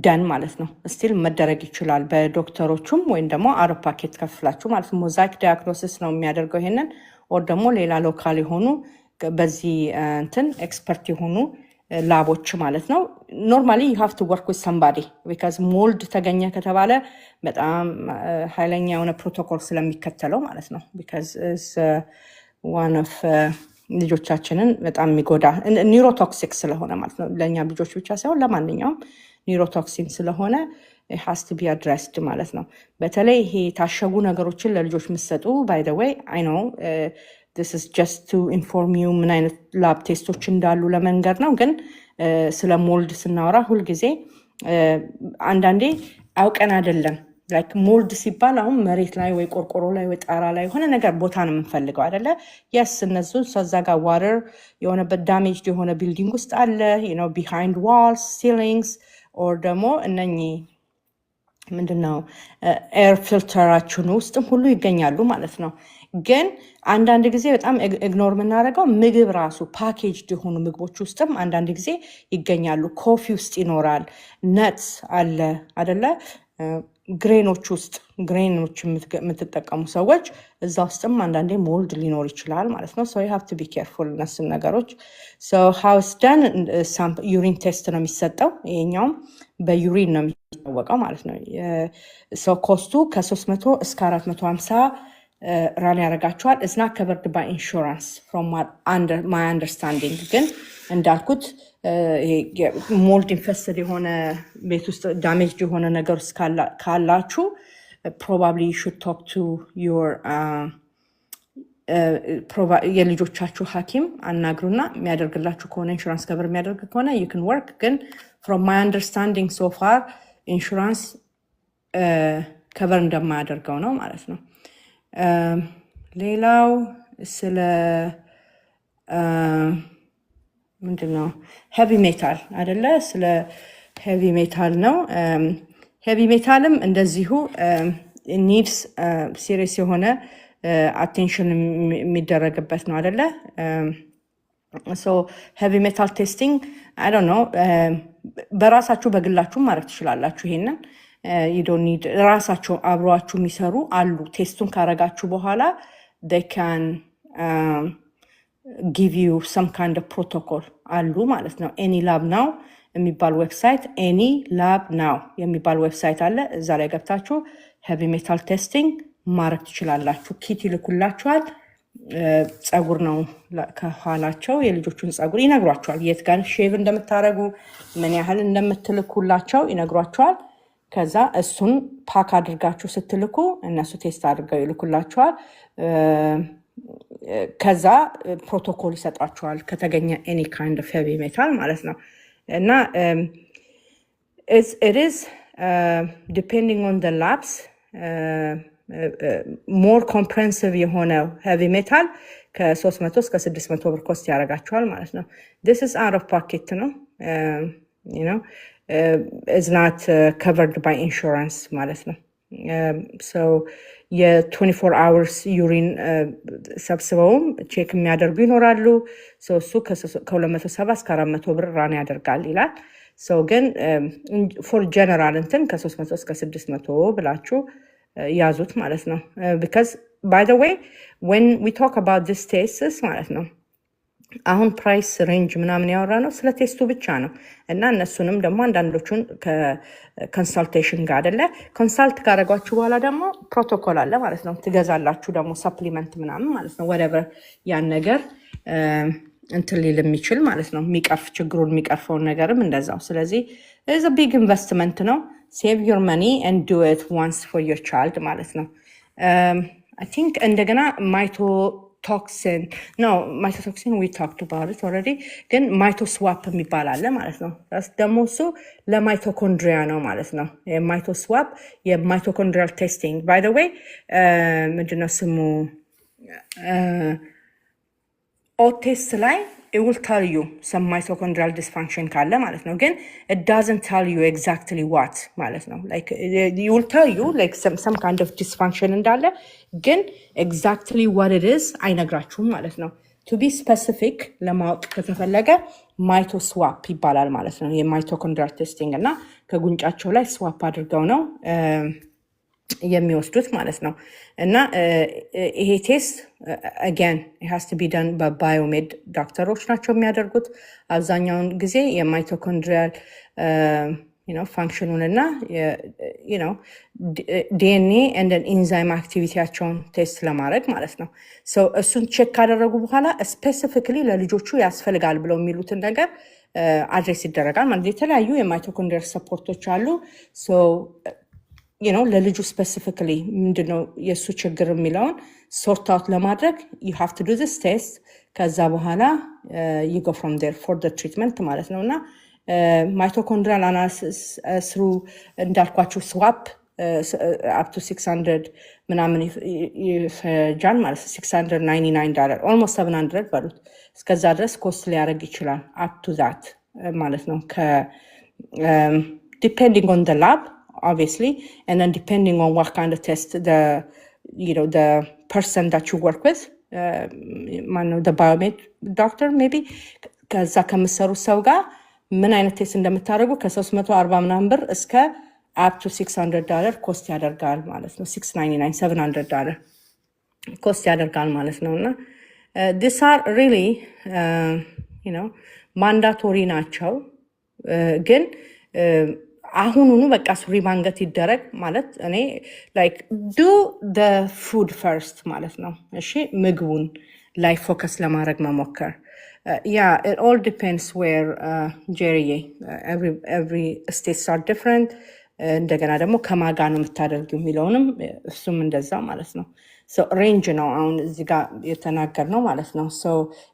ደን ማለት ነው ስቲል መደረግ ይችላል በዶክተሮቹም ወይም ደግሞ አውት ኦፍ ፓኬት ከፍላችሁ ማለት ነው። ሞዛይክ ዳያግኖሲስ ነው የሚያደርገው ይሄንን ኦር ደግሞ ሌላ ሎካል የሆኑ በዚህ እንትን ኤክስፐርት የሆኑ ላቦች ማለት ነው። ኖርማሊ you have to work with somebody because ሞልድ ተገኘ ከተባለ በጣም ኃይለኛ የሆነ ፕሮቶኮል ስለሚከተለው ማለት ነው because is one of ልጆቻችንን በጣም የሚጎዳ ኒውሮቶክሲክ ስለሆነ ማለት ነው ለእኛ ልጆች ብቻ ሳይሆን ለማንኛውም ኒውሮቶክሲን ስለሆነ has to be addressed ማለት ነው። በተለይ ይሄ የታሸጉ ነገሮችን ለልጆች የምትሰጡ by the way I know this is just to inform you ምን አይነት ላብ ቴስቶች እንዳሉ ለመንገር ነው። ግን ስለ ሞልድ ስናወራ ሁልጊዜ አንዳንዴ አውቀን አይደለም ላይክ ሞልድ ሲባል አሁን መሬት ላይ ወይ ቆርቆሮ ላይ ወይ ጣራ ላይ የሆነ ነገር ቦታ ነው የምንፈልገው አይደለ? የስ እነሱ እዛ ጋር ዋተር የሆነበት ዳሜጅድ የሆነ ቢልዲንግ ውስጥ አለ ቢሃይንድ ዋልስ ሲሊንግስ ኦር ደግሞ እነኚህ ምንድነው ኤር ፊልተራችን ውስጥም ሁሉ ይገኛሉ ማለት ነው። ግን አንዳንድ ጊዜ በጣም ኢግኖር የምናደርገው ምግብ ራሱ ፓኬጅድ የሆኑ ምግቦች ውስጥም አንዳንድ ጊዜ ይገኛሉ። ኮፊ ውስጥ ይኖራል፣ ነትስ አለ አይደለ? ግሬኖች ውስጥ ግሬኖች የምትጠቀሙ ሰዎች እዛ ውስጥም አንዳንዴ ሞልድ ሊኖር ይችላል ማለት ነው። so you have to be careful እነሱን ነገሮች። so how it's done ዩሪን ቴስት ነው የሚሰጠው። ይሄኛውም በዩሪን ነው የሚታወቀው ማለት ነው። so ኮስቱ ከ300 እስከ 450 ራን ያደርጋቸዋል። it's not covered by insurance from what my understanding ግን እንዳልኩት ሞልድ ኢንፌስትድ የሆነ ቤት ውስጥ ዳሜጅድ የሆነ ነገር ካላችሁ probably you should talk to your የልጆቻችሁ ሐኪም አናግሩና የሚያደርግላችሁ ከሆነ ኢንሹራንስ ከበር የሚያደርግ ከሆነ you can work ግን from my understanding so far ኢንሹራንስ ከበር እንደማያደርገው ነው ማለት ነው። ሌላው ስለ ምንድነው ሄቪ ሜታል አይደለ? ስለ ሄቪ ሜታል ነው። ሄቪ ሜታልም እንደዚሁ ኒድስ ሲሪየስ የሆነ አቴንሽን የሚደረግበት ነው አይደለ? ሶ ሄቪ ሜታል ቴስቲንግ አይ ዶንት ኖ በራሳችሁ በግላችሁ ማድረግ ትችላላችሁ። ይሄንን you don't need ራሳቸው አብሯችሁ የሚሰሩ አሉ። ቴስቱን ካረጋችሁ በኋላ they can give you some kind of protocol አሉ ማለት ነው። any lab now የሚባል ዌብሳይት any lab now የሚባል ዌብሳይት አለ። እዛ ላይ ገብታችሁ ሄቪ ሜታል ቴስቲንግ ማድረግ ትችላላችሁ። ኪት ይልኩላችኋል። ጸጉር ነው ከኋላቸው የልጆቹን ጸጉር ይነግሯቸዋል። የት ጋር ሼቭ እንደምታረጉ ምን ያህል እንደምትልኩላቸው ይነግሯቸዋል። ከዛ እሱን ፓክ አድርጋችሁ ስትልኩ እነሱ ቴስት አድርገው ይልኩላችኋል። ከዛ ፕሮቶኮል ይሰጣችኋል ከተገኘ any kind of heavy metal ማለት ነው። እና it is depending on the labs more comprehensive የሆነ heavy metal ከ300 እስከ 600 ብር ኮስት ያደርጋችኋል ማለት ነው። this is out of pocket ነው you know is not covered by insurance ማለት ነው። so የ24 hours ዩሪን ሰብስበውም ቼክ የሚያደርጉ ይኖራሉ። እሱ ከ270 እስከ 400 ብር ራን ያደርጋል ይላል። ግን ፎር ጀነራል እንትን ከ300 እስከ 600 ብላችሁ ያዙት ማለት ነው። because by the way when we talk about this tests ማለት ነው አሁን ፕራይስ ሬንጅ ምናምን ያወራ ነው ስለ ቴስቱ ብቻ ነው። እና እነሱንም ደግሞ አንዳንዶቹን ከኮንሳልቴሽን ጋር አይደለ ኮንሳልት ካደረጓችሁ በኋላ ደግሞ ፕሮቶኮል አለ ማለት ነው። ትገዛላችሁ ደግሞ ሰፕሊመንት ምናምን ማለት ነው። whatever ያን ነገር እንትን ሊል የሚችል ማለት ነው። ችግሩን የሚቀርፈውን ነገርም እንደዛው። ስለዚህ is a big investment ነው። save your money and do it once for your child ማለት ነው። I think እንደገና ማይቶቶክሲን we talked about it already ግን ማይቶስዋፕ የሚባል አለ ማለት ነው። ደግሞ እሱ ለማይቶኮንድሪያ ነው ማለት ነው። የማይቶስዋፕ የማይቶኮንድሪያል ቴስቲንግ by the way ምንድነው ስሙ ኦቴስት ላይ it will tell you some mitochondrial dysfunction ካለ ማለት ነው። ግን it doesn't tell you exactly what ማለት ነው። like it will tell you like some kind of dysfunction እንዳለ ግን exactly what it is አይነግራችሁም ማለት ነው። to be specific ለማወቅ ከተፈለገ ማይቶስዋፕ ይባላል ማለት ነው። የማይቶኮንድሪያል ቴስቲንግ እና ከጉንጫቸው ላይ ስዋፕ አድርገው ነው የሚወስዱት ማለት ነው። እና ይሄ ቴስት again it has to be done by biomed ዶክተሮች ናቸው የሚያደርጉት። አብዛኛውን ጊዜ የማይቶኮንድሪያል ፋንክሽኑን እና ዲኤንኤ and ኢንዛይም አክቲቪቲያቸውን ቴስት ለማድረግ ማለት ነው። እሱን ቼክ ካደረጉ በኋላ ስፔሲፊክሊ ለልጆቹ ያስፈልጋል ብለው የሚሉትን ነገር አድሬስ ይደረጋል ማለት የተለያዩ የማይቶኮንድሪያል ሰፖርቶች አሉ። ለልጁ ስፔሲፊክሊ ምንድነው የእሱ ችግር የሚለውን ሶርት አውት ለማድረግ you have to do this test ከዛ በኋላ you go from there for the treatment ማለት ነው። እና ማይቶኮንድሪያል አናሊሲስ ስሩ እንዳልኳችሁ ስዋፕ up to 600 ምናምን ይፈጃል ማለት $699 almost $700 በሉት። እስከዛ ድረስ ኮስት ሊያደርግ ይችላል up to that ማለት ነው። depending on the lab obviously and then depending on what kind of test the person that you work with the biomed doctor maybe ከዛ ከምሰሩ ሰው ጋር ምን አይነት ቴስት እንደምታደርጉ ከ340 ምናምን ብር እስከ up to $600 ኮስት ያደርጋል ማለት ነው። $699 $700 ኮስት ያደርጋል ማለት ነው። እና these are really ማንዳቶሪ ናቸው። ግን አሁኑኑ በቃ ሱሪ ማንገት ይደረግ ማለት እኔ like do the food first ማለት ነው። እሺ ምግቡን ላይ ፎከስ ለማድረግ መሞከር። yeah it all depends where Jerry every states are different እንደገና ደግሞ ከማጋ ነው የምታደርጊው የሚለውንም እሱም እንደዛ ማለት ነው። So range ነው አሁን እዚህ ጋር የተናገርነው ማለት ነው። So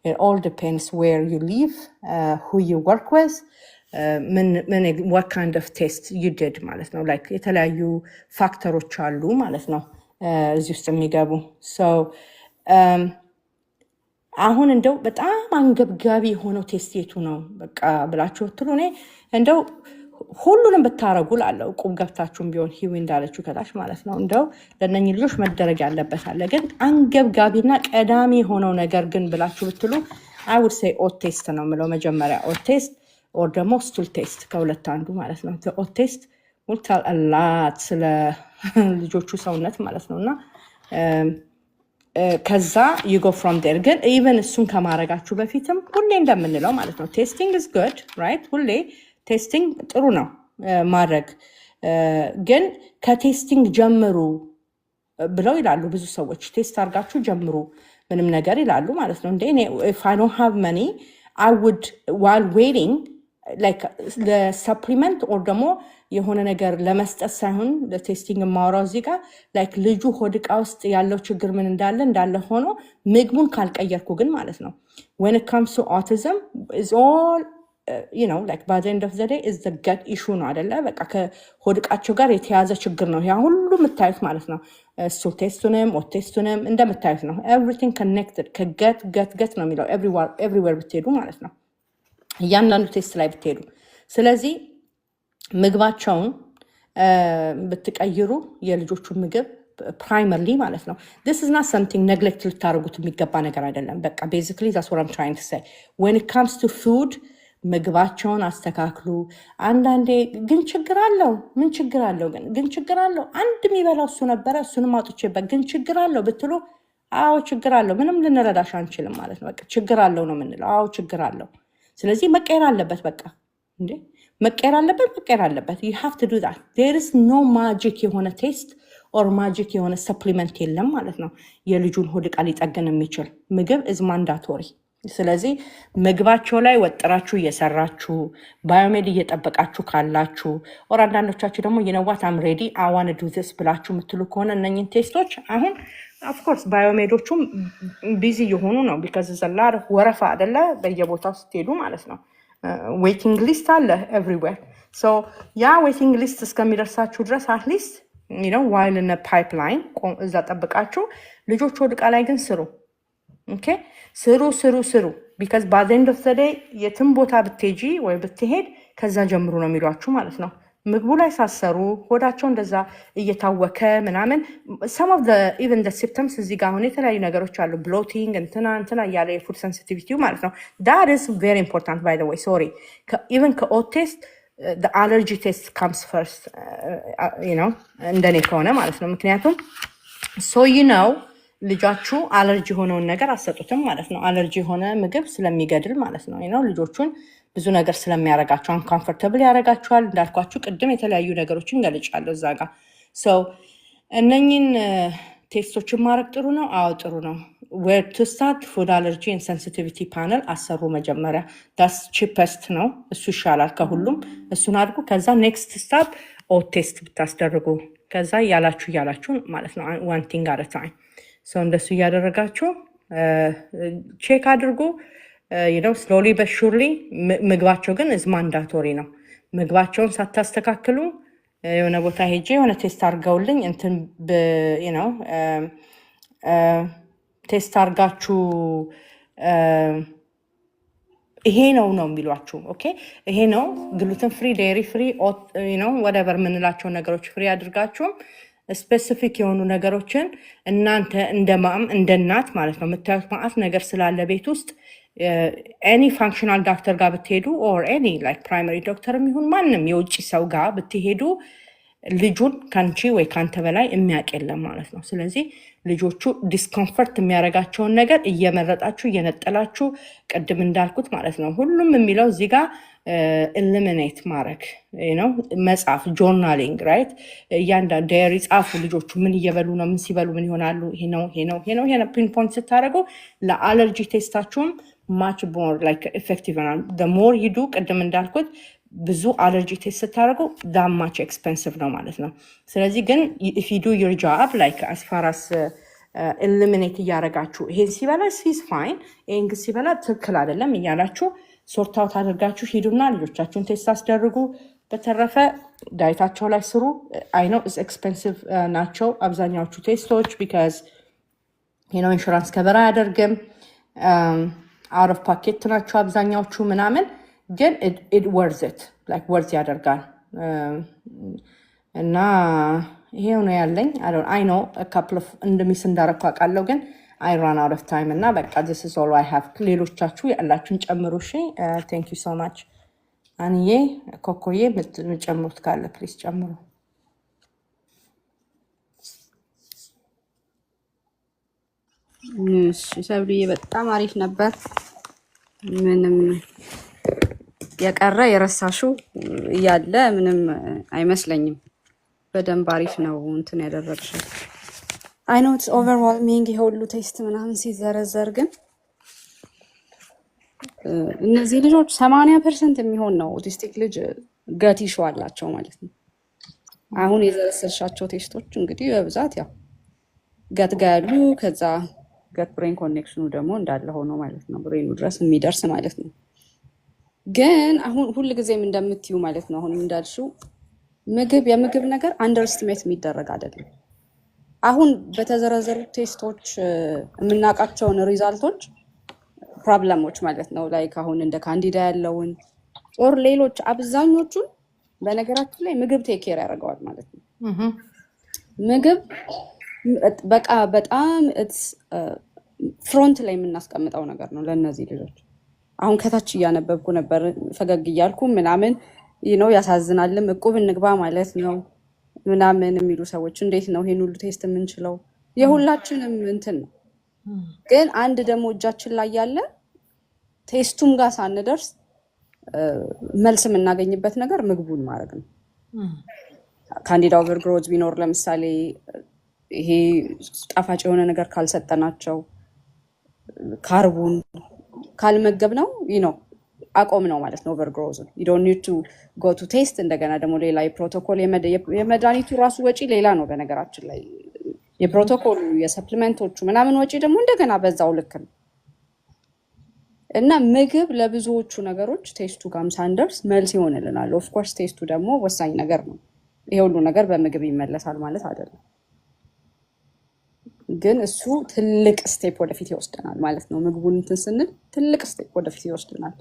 it all depends where you live, who you work with, what kind of test you did ማለት ነው። like የተለያዩ ፋክተሮች አሉ ማለት ነው እዚህ ውስጥ የሚገቡ። So አሁን እንደው በጣም አንገብጋቢ የሆነው ቴስት የቱ ነው በቃ ብላችሁ ትሉ እኔ እንደው ሁሉንም ብታረጉ ላለው ቁም ገብታችሁም ቢሆን ሂዊ እንዳለችው ከታች ማለት ነው እንደው ለነኚህ ልጆች መደረግ ያለበት አለ። ግን አንገብጋቢና ቀዳሚ የሆነው ነገር ግን ብላችሁ ብትሉ I would say ኦት ቴስት ነው የምለው መጀመሪያ። ኦት ቴስት ኦር ደግሞ ስቱል ቴስት ከሁለት አንዱ ማለት ነው። ኦት ቴስት ሙልታል አላት ስለ ልጆቹ ሰውነት ማለት ነውና ከዛ you go from there። ግን even እሱን ከማረጋችሁ በፊትም ሁሌ እንደምንለው ማለት ነው ቴስቲንግ is good, right? ሁሌ ቴስቲንግ ጥሩ ነው ማድረግ። ግን ከቴስቲንግ ጀምሩ ብለው ይላሉ ብዙ ሰዎች። ቴስት አድርጋችሁ ጀምሩ ምንም ነገር ይላሉ ማለት ነው። እንደ if I don't have money I would while waiting like the supplement or ደግሞ የሆነ ነገር ለመስጠት ሳይሆን ለቴስቲንግ ማውራው እዚህ ጋር like ልጁ ሆድ ዕቃ ውስጥ ያለው ችግር ምን እንዳለ ሆኖ ምግቡን ካልቀየርኩ ግን ማለት ነው when it comes to autism is all you know like by the end of the day is the gut issue ነው አይደለ? በቃ ከሆድ ዕቃቸው ጋር የተያዘ ችግር ነው ያ ሁሉ የምታዩት ማለት ነው። ስቱል ቴስቱንም ኦት ቴስቱንም እንደምታዩት ነው everything connected ከገት ነው የሚለው everywhere ብትሄዱ ማለት ነው እያንዳንዱ ቴስት ላይ ብትሄዱ። ስለዚህ ምግባቸውን ብትቀይሩ የልጆቹ ምግብ ፕራይመርሊ ማለት ነው this is not something neglect ልታደርጉት የሚገባ ነገር አይደለም። በቃ basically that's what I'm trying to say when it comes to food ምግባቸውን አስተካክሉ። አንዳንዴ ግን ችግር አለው ምን ችግር አለው ግን ችግር አለው አንድ የሚበላው እሱ ነበረ እሱንም አውጥቼበት ግን ችግር አለው ብትሉ አዎ ችግር አለው ምንም ልንረዳሽ አንችልም ማለት ነው። በቃ ችግር አለው ነው የምንለው። አዎ ችግር አለው። ስለዚህ መቀየር አለበት። በቃ እንዴ መቀየር አለበት you have to do that there is no magic የሆነ ቴስት or magic የሆነ ሰፕሊመንት የለም ማለት ነው የልጁን ሆድ ዕቃ ሊጠግን የሚችል ምግብ is mandatory። ስለዚህ ምግባቸው ላይ ወጥራችሁ እየሰራችሁ ባዮሜድ እየጠበቃችሁ ካላችሁ or አንዳንዶቻችሁ ደግሞ you know what I'm ready I want to do this ብላችሁ የምትሉ ከሆነ እነኝን ቴስቶች አሁን of course ባዮሜዶቹም ቢዚ የሆኑ ነው because it's a lot of ወረፋ አይደለ በየቦታው ስትሄዱ ማለት ነው waiting list አለ everywhere so ያ waiting list እስከሚደርሳችሁ ድረስ at least you know while in a pipeline እዛ ጠብቃችሁ ልጆች ወድ ዕቃ ላይ ግን ስሩ። okay ስሩ because by the end of the day የትም ቦታ ብትሄጂ ወይ ብትሄድ ከዛ ጀምሩ ነው የሚሏችሁ ማለት ነው። ምግቡ ላይ ሳሰሩ ሆዳቸው እንደዛ እየታወከ ምናምን some of the even the symptoms እዚህ ጋር አሁን የተለያዩ ነገሮች አሉ bloating እንትና እያለ የፉድ sensitivity ማለት ነው that is very important by the way sorry even ከኦት ቴስት the allergy test comes first you know እንደኔ ከሆነ ማለት ነው። ምክንያቱም so you know ልጃችሁ አለርጂ ሆነውን ነገር አሰጡትም ማለት ነው። አለርጂ ሆነ ምግብ ስለሚገድል ማለት ነው you know ልጆቹን ብዙ ነገር ስለሚያረጋቸው አንኮምፎርታብል ያረጋቸዋል። እንዳልኳችሁ ቅድም የተለያዩ ነገሮችን ገልጫለሁ እዛ ጋር so እነኝን ቴስቶችን ማድረግ ጥሩ ነው። አዎ ጥሩ ነው። where to start food allergy and sensitivity panel አሰሩ መጀመሪያ that's cheapest ነው እሱ ይሻላል ከሁሉም እሱን አድርጉ። ከዛ next step ኦት ቴስት ብታስደርጉ ከዛ ያላችሁ ማለት ነው one thing at a time so እንደሱ እያደረጋችሁ ቼክ አድርጉ you know slowly but surely ምግባቸው ግን is mandatory ነው። ምግባቸውን ሳታስተካክሉ የሆነ ቦታ ሄጄ የሆነ ቴስት አድርገውልኝ እንትን you know ቴስት አድርጋችሁ ይሄ ነው የሚሏችሁ ኦኬ ይሄ ነው ግሉተን ፍሪ ዴሪ ፍሪ you know whatever ምንላቸው ነገሮች ፍሪ አድርጋችሁም ስፔሲፊክ የሆኑ ነገሮችን እናንተ እንደ እናት ማለት ነው የምታዩት ማአት ነገር ስላለ ቤት ውስጥ any functional doctor ጋር ብትሄዱ or any like primary doctor የሚሆን ማንም የውጭ ሰው ጋር ብትሄዱ ልጁን ካንቺ ወይ ካንተ በላይ የሚያውቅ የለም ማለት ነው። ስለዚህ ልጆቹ ዲስኮምፎርት የሚያረጋቸውን ነገር እየመረጣችሁ እየነጠላችሁ ቅድም እንዳልኩት ማለት ነው ሁሉም የሚለው እዚህ ጋር eliminate ማድረግ you know መጻፍ journaling right ያንዳንዱ ዳይሪ ጻፉ። ልጆቹ ምን እየበሉ ነው ምን ሲበሉ ምን ይሆናሉ ይሄ ነው ፒንፖይንት ስታደርጉ ለአለርጂ ቴስታችሁም much more like effective and the more you do ቅድም እንዳልኩት ብዙ አለርጂ ቴስት ስታደርጉ that much expensive ነው ማለት ነው። ስለዚህ ግን if you do your job like as far as ኤሊሚኔት እያደረጋችሁ ይሄን ሲበላ ሲዝ ፋይን ይሄን ግን ሲበላ ትክክል አይደለም እያላችሁ ሶርት አውት አድርጋችሁ ሂዱና ልጆቻችሁን ቴስት አስደርጉ። በተረፈ ዳይታቸው ላይ ስሩ። አይ ኖ ኢትስ ኤክስፔንሲቭ ናቸው አብዛኛዎቹ ቴስቶች ቢካዝ ኢንሹራንስ ከበር አያደርግም። አውት ኦፍ ፓኬት ናቸው አብዛኛዎቹ ምናምን፣ ግን ወርዝ ያደርጋል። እና ይሄው ነው ያለኝ። አይ ኖ ካፕል ኦፍ እንደሚስ እንዳረኩ አውቃለሁ፣ ግን አይ ራን አውት ኦፍ ታይም እና በቃ ዚስ ኢዝ ኦል አይ ሃቭ። ሌሎቻችሁ ያላችሁን ጨምሩ። እሺ ቴንክ ዩ ሶ ማች። አንዬ ኮኮዬ የምትጨምሩት ካለ ፕሊዝ ጨምሩ። እሺ ሰብልዬ በጣም አሪፍ ነበር። ምንም የቀረ የረሳሽው እያለ ምንም አይመስለኝም። በደንብ አሪፍ ነው እንትን ያደረግሽው። አይ ኖ ኢትስ ኦቨርዌልሚንግ የሁሉ ቴስት ምናምን ሲዘረዘር፣ ግን እነዚህ ልጆች 80% የሚሆን ነው ኦቲስቲክ ልጅ ገት ኢሹ አላቸው ማለት ነው። አሁን የዘረሰርሻቸው ቴስቶች እንግዲህ በብዛት ያው ገት ጋ ያሉ ከዛ ገት ብሬን ኮኔክሽኑ ደግሞ እንዳለ ሆኖ ማለት ነው ብሬኑ ድረስ የሚደርስ ማለት ነው። ግን አሁን ሁል ጊዜም እንደምትዩ ማለት ነው አሁን እንዳልሽው የምግብ ነገር አንደርስቲሜት የሚደረግ አይደለም። አሁን በተዘረዘሩት ቴስቶች የምናውቃቸውን ሪዛልቶች ፕሮብለሞች ማለት ነው ላይክ አሁን እንደ ካንዲዳ ያለውን ኦር ሌሎች አብዛኞቹን በነገራችን ላይ ምግብ ቴክ ኬር ያደርገዋል ማለት ነው። ምግብ በቃ በጣም ፍሮንት ላይ የምናስቀምጠው ነገር ነው ለእነዚህ ልጆች። አሁን ከታች እያነበብኩ ነበር ፈገግ እያልኩ ምናምን ነው ያሳዝናልም። እቁብ እንግባ ማለት ነው ምናምን የሚሉ ሰዎች እንዴት ነው ይሄን ሁሉ ቴስት የምንችለው? የሁላችንም እንትን ነው። ግን አንድ ደግሞ እጃችን ላይ ያለ ቴስቱም ጋር ሳንደርስ መልስ የምናገኝበት ነገር ምግቡን ማድረግ ነው። ካንዲዳ ኦቨርግሮዝ ቢኖር ለምሳሌ ይሄ ጣፋጭ የሆነ ነገር ካልሰጠናቸው፣ ካርቡን ካልመገብ ነው ነው አቆም ነው ማለት ነው ኦቨርግሮዝ። you don't need to go to taste። እንደገና ደግሞ ሌላ የፕሮቶኮል የመድኃኒቱ ራሱ ወጪ ሌላ ነው በነገራችን ላይ። የፕሮቶኮሉ የሰፕሊመንቶቹ ምናምን ወጪ ደግሞ እንደገና በዛው ልክ ነው። እና ምግብ ለብዙዎቹ ነገሮች ቴስቱ ጋም ሳንደርስ መልስ ይሆንልናል። ኦፍኮርስ ቴስቱ ደግሞ ወሳኝ ነገር ነው። ይሄ ሁሉ ነገር በምግብ ይመለሳል ማለት አይደለም። ግን እሱ ትልቅ ስቴፕ ወደፊት ይወስደናል ማለት ነው። ምግቡን እንትን ስንል ትልቅ ስቴፕ ወደፊት ይወስደናል።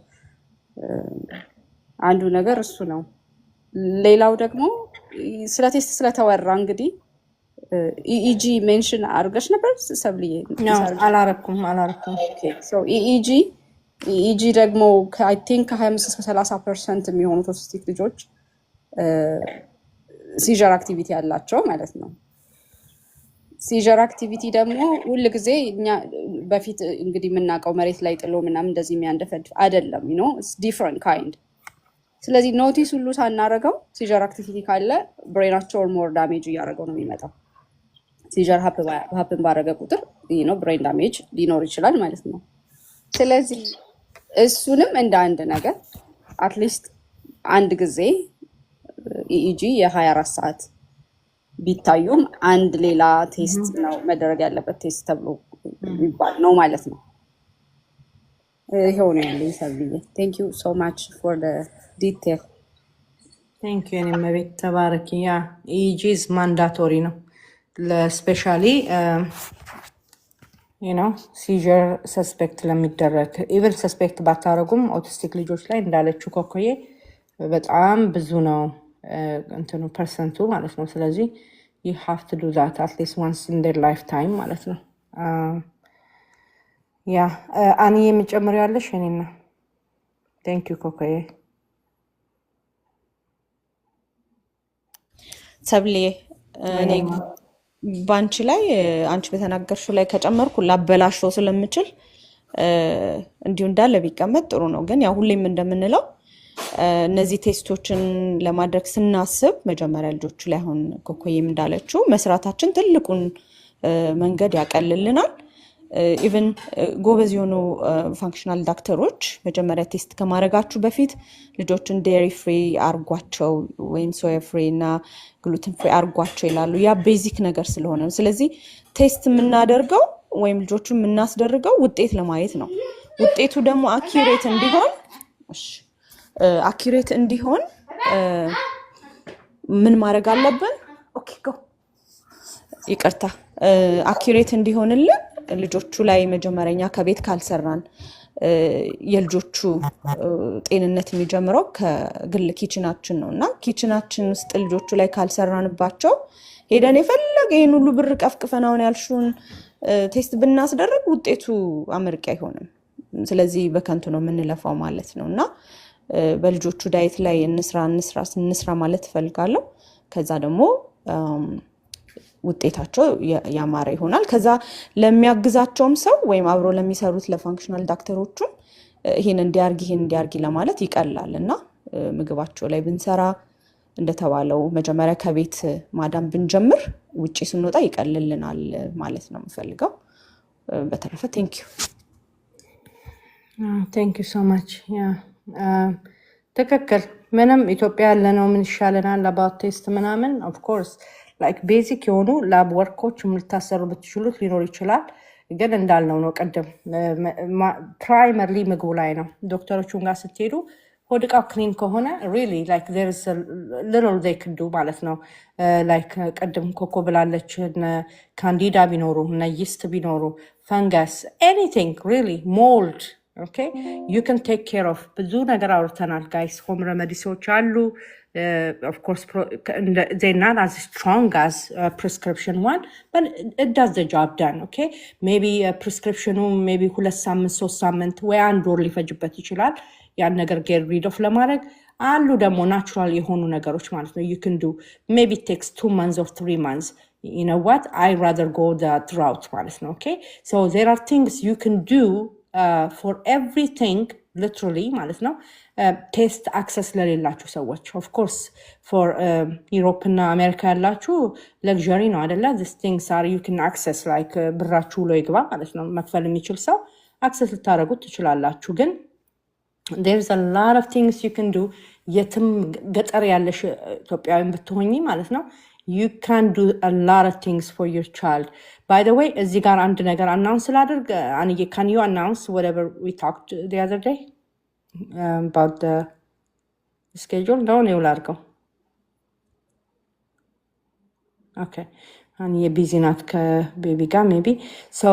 አንዱ ነገር እሱ ነው። ሌላው ደግሞ ስለ ቴስት ስለተወራ እንግዲህ ኢኢጂ ሜንሽን አድርገሽ ነበር ሰብልዬ? አላረኩም። ኢኢጂ ደግሞ አይ ቲንክ ከ25-30% የሚሆኑት ኦቲስቲክ ልጆች ሲጀር አክቲቪቲ ያላቸው ማለት ነው። ሲጀር አክቲቪቲ ደግሞ ሁል ጊዜ እኛ በፊት እንግዲህ የምናውቀው መሬት ላይ ጥሎ ምናምን እንደዚህ የሚያንደፈድፍ አይደለም። ዲፍረንት ካይንድ። ስለዚህ ኖቲስ ሁሉ ሳናረገው ሲጀር አክቲቪቲ ካለ ብሬናቸው ሞር ዳሜጅ እያደረገው ነው የሚመጣው። ሲጀር ሀፕን ባረገ ቁጥር ብሬን ዳሜጅ ሊኖር ይችላል ማለት ነው። ስለዚህ እሱንም እንደ አንድ ነገር አትሊስት አንድ ጊዜ ኢኢጂ የ24 ሰዓት ቢታዩም አንድ ሌላ ቴስት ነው መደረግ ያለበት ቴስት ተብሎ ይባል ነው ማለት ነው። ይሄው ነው ያለኝ ሰብልዬ። ቴንክ ዩ ሶ ማች ፎር ዘ ዲቴል። ቴንክ ዩ። እኔም ቤት ተባረኪ። ያ ኢጂዝ ማንዳቶሪ ነው ለስፔሻሊ ሲጀር ሰስፔክት ለሚደረግ ኢቨን ሰስፔክት ባታረጉም ኦቲስቲክ ልጆች ላይ እንዳለችው ኮኮዬ በጣም ብዙ ነው እንትኑ ፐርሰንቱ ማለት ነው። ስለዚህ you have to do that at least once in their lifetime ማለት ነው። ያ አኒ የሚጨምር ያለሽ እኔና ቴንክ ዩ ኮኮዬ። ሰብሌ እኔ ባንቺ ላይ አንቺ በተናገርሽው ላይ ከጨመርኩ ላበላሽው ስለምችል እንዲሁ እንዳለ ቢቀመጥ ጥሩ ነው። ግን ያው ሁሌም እንደምንለው እነዚህ ቴስቶችን ለማድረግ ስናስብ መጀመሪያ ልጆቹ ላይ አሁን ኮኮዬም እንዳለችው መስራታችን ትልቁን መንገድ ያቀልልናል። ኢቨን ጎበዝ የሆኑ ፋንክሽናል ዳክተሮች መጀመሪያ ቴስት ከማድረጋችሁ በፊት ልጆችን ዴሪ ፍሪ አርጓቸው ወይም ሶያ ፍሪ እና ግሉተን ፍሪ አርጓቸው ይላሉ። ያ ቤዚክ ነገር ስለሆነ ነው። ስለዚህ ቴስት የምናደርገው ወይም ልጆቹን የምናስደርገው ውጤት ለማየት ነው። ውጤቱ ደግሞ አኪዩሬት እንዲሆን ምን ማድረግ አለብን? ኦኬ ጎ ይቅርታ፣ አኪዩሬት እንዲሆንልን ልጆቹ ላይ መጀመሪያኛ ከቤት ካልሰራን የልጆቹ ጤንነት የሚጀምረው ከግል ኪችናችን ነው እና ኪችናችን ውስጥ ልጆቹ ላይ ካልሰራንባቸው ሄደን የፈለገ ይህን ሁሉ ብር ቀፍቅፈን አሁን ያልሹን ቴስት ብናስደርግ ውጤቱ አመርቂ አይሆንም። ስለዚህ በከንቱ ነው የምንለፋው ማለት ነው እና በልጆቹ ዳይት ላይ እንስራ ማለት እፈልጋለሁ። ከዛ ደግሞ ውጤታቸው ያማረ ይሆናል። ከዛ ለሚያግዛቸውም ሰው ወይም አብሮ ለሚሰሩት ለፋንክሽናል ዳክተሮቹም ይሄን እንዲያርጊ ለማለት ይቀላል እና ምግባቸው ላይ ብንሰራ እንደተባለው መጀመሪያ ከቤት ማዳም ብንጀምር ውጪ ስንወጣ ይቀልልናል ማለት ነው የምፈልገው። በተረፈ ቴንክ ዩ ሶ ማች። ትክክል። ምንም ኢትዮጵያ ያለነው ምን ይሻለናል አባውት ቴስት ምናምን ኦፍ ኮርስ ላይክ ቤዚክ የሆኑ ላብ ወርኮች ልታሰሩ ብትችሉት ሊኖር ይችላል። ግን እንዳልነው ነው ቅድም ፕራይመርሊ ምግቡ ላይ ነው። ዶክተሮቹን ጋር ስትሄዱ ሆድ ዕቃው ክሊን ከሆነ ሪሊ ላይክ ዜር ኢዝ ሊትል ዜይ ክዱ ማለት ነው። ላይክ ቅድም ኮኮ ብላለች ካንዲዳ ቢኖሩ እና ይስት ቢኖሩ ፈንገስ ኤኒቲንግ ሪሊ ሞልድ ኦኬ ዩ ካን ቴክ ኬር ኦፍ ብዙ ነገር አውርተናል ጋይስ። ሆም ረመዲሶች አሉ of course they're not as strong as prescription one, but it does the job done. Okay, maybe prescription maybe 2 ሳምንት 3 ሳምንት ወይ 1 ወር ሊፈጅበት ይችላል ያን ነገር get rid of ለማድረግ። አሉ ደግሞ ናቹራል የሆኑ ነገሮች ማለት ነው you can do maybe it takes 2 months or 3 months. You know what, I rather go that route ማለት ነው. Okay, so there are things you can do for everything literally ማለት ነው። ቴስት አክሰስ ለሌላችሁ ሰዎች ኦፍ ኮርስ ፎር ዩሮፕ እና አሜሪካ ያላችሁ ለግዠሪ ነው አይደለ? this things are you can access like ብራችሁ ውሎ ይግባ ማለት ነው። መክፈል የሚችል ሰው አክሰስ ልታደርጉት ትችላላችሁ። ግን there's a lot of things you can do። የትም ገጠር ያለሽ ኢትዮጵያዊ ብትሆኚ ማለት ነው you can do a lot of things for your child. By the way እዚህ ጋር አንድ ነገር አናውንስ ላድርግ። አንዬ can you announce whatever we talked the other day about the schedule? No, you will argue. Okay. And you're busy not baby ga maybe. So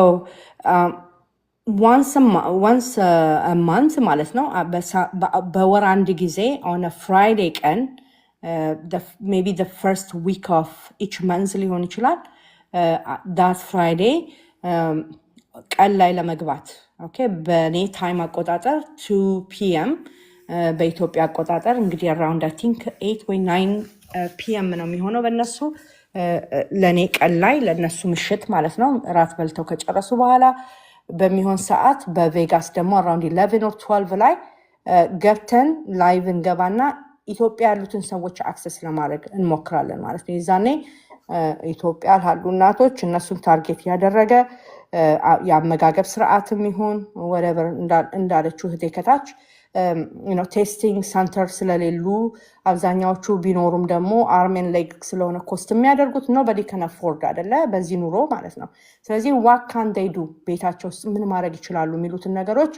once a month ማለት ነው በወር አንድ ጊዜ on a Friday ቀን maybe the first week of each month ሊሆን ይችላል that Friday ቀን ላይ ለመግባት ኦኬ በኔ ታይም አቆጣጠር 2 p.m. በኢትዮጵያ አቆጣጠር እንግዲህ around I think 8 ወይ 9 p.m. ነው የሚሆነው በእነሱ ለኔ ቀን ላይ ለነሱ ምሽት ማለት ነው ራት በልተው ከጨረሱ በኋላ በሚሆን ሰዓት በቬጋስ ደግሞ around 11 or 12 ላይ ገብተን ላይቭ እንገባና ኢትዮጵያ ያሉትን ሰዎች አክሰስ ለማድረግ እንሞክራለን ማለት ነው። ይዛኔ ኢትዮጵያ ያሉ እናቶች እነሱን ታርጌት ያደረገ የአመጋገብ ስርዓትም ይሁን whatever እንዳለችው እህቴ ከታች ቴስቲንግ ሰንተር ስለሌሉ አብዛኛዎቹ ቢኖሩም ደግሞ አርሜን ሌግ ስለሆነ ኮስት የሚያደርጉት nobody can afford አይደለ በዚህ ኑሮ ማለት ነው። ስለዚህ what can they do ቤታቸው ውስጥ ምን ማድረግ ይችላሉ የሚሉትን ነገሮች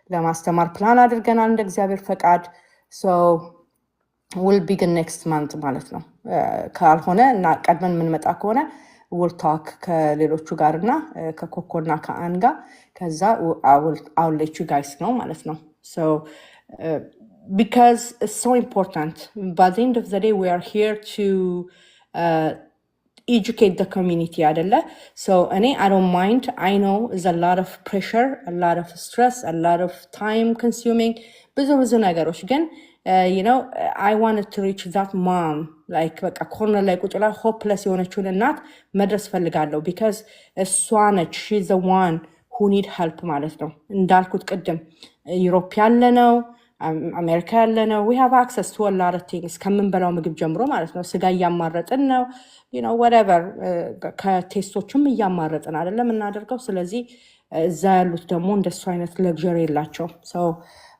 ለማስተማር ፕላን አድርገናል እንደ እግዚአብሔር ፈቃድ። so will begin next month ማለት ነው። ካልሆነ እና ቀድመን የምንመጣ ከሆነ we'll talk ከሌሎቹ ጋርና ከኮኮና ከአንጋ ከዛ I'll let you guys know ማለት ነው። So because it's so important, by the end of the day we are here to educate the community አይደለ? So I don't mind. I know it's a lot of pressure, a lot of stress, a lot of time consuming ብዙ ነገሮች ግን you know I wanted to reach that mom like በቃ ኮርነር ላይ ቁጭ ብላ ሆፕለስ የሆነችውን እናት መድረስ ፈልጋለሁ because እሷ ነች she's the one who need help ማለት ነው። እንዳልኩት ቅድም ዩሮፕ ያለ ነው አሜሪካ ያለ ነው we have access to a lot of things ከምንበላው ምግብ ጀምሮ ማለት ነው። ስጋ እያማረጥን ነው you know whatever ከቴስቶችም እያማረጥን አይደለም እናደርገው። ስለዚህ እዛ ያሉት ደግሞ እንደሱ አይነት ለግዠሪ የላቸው። ሰው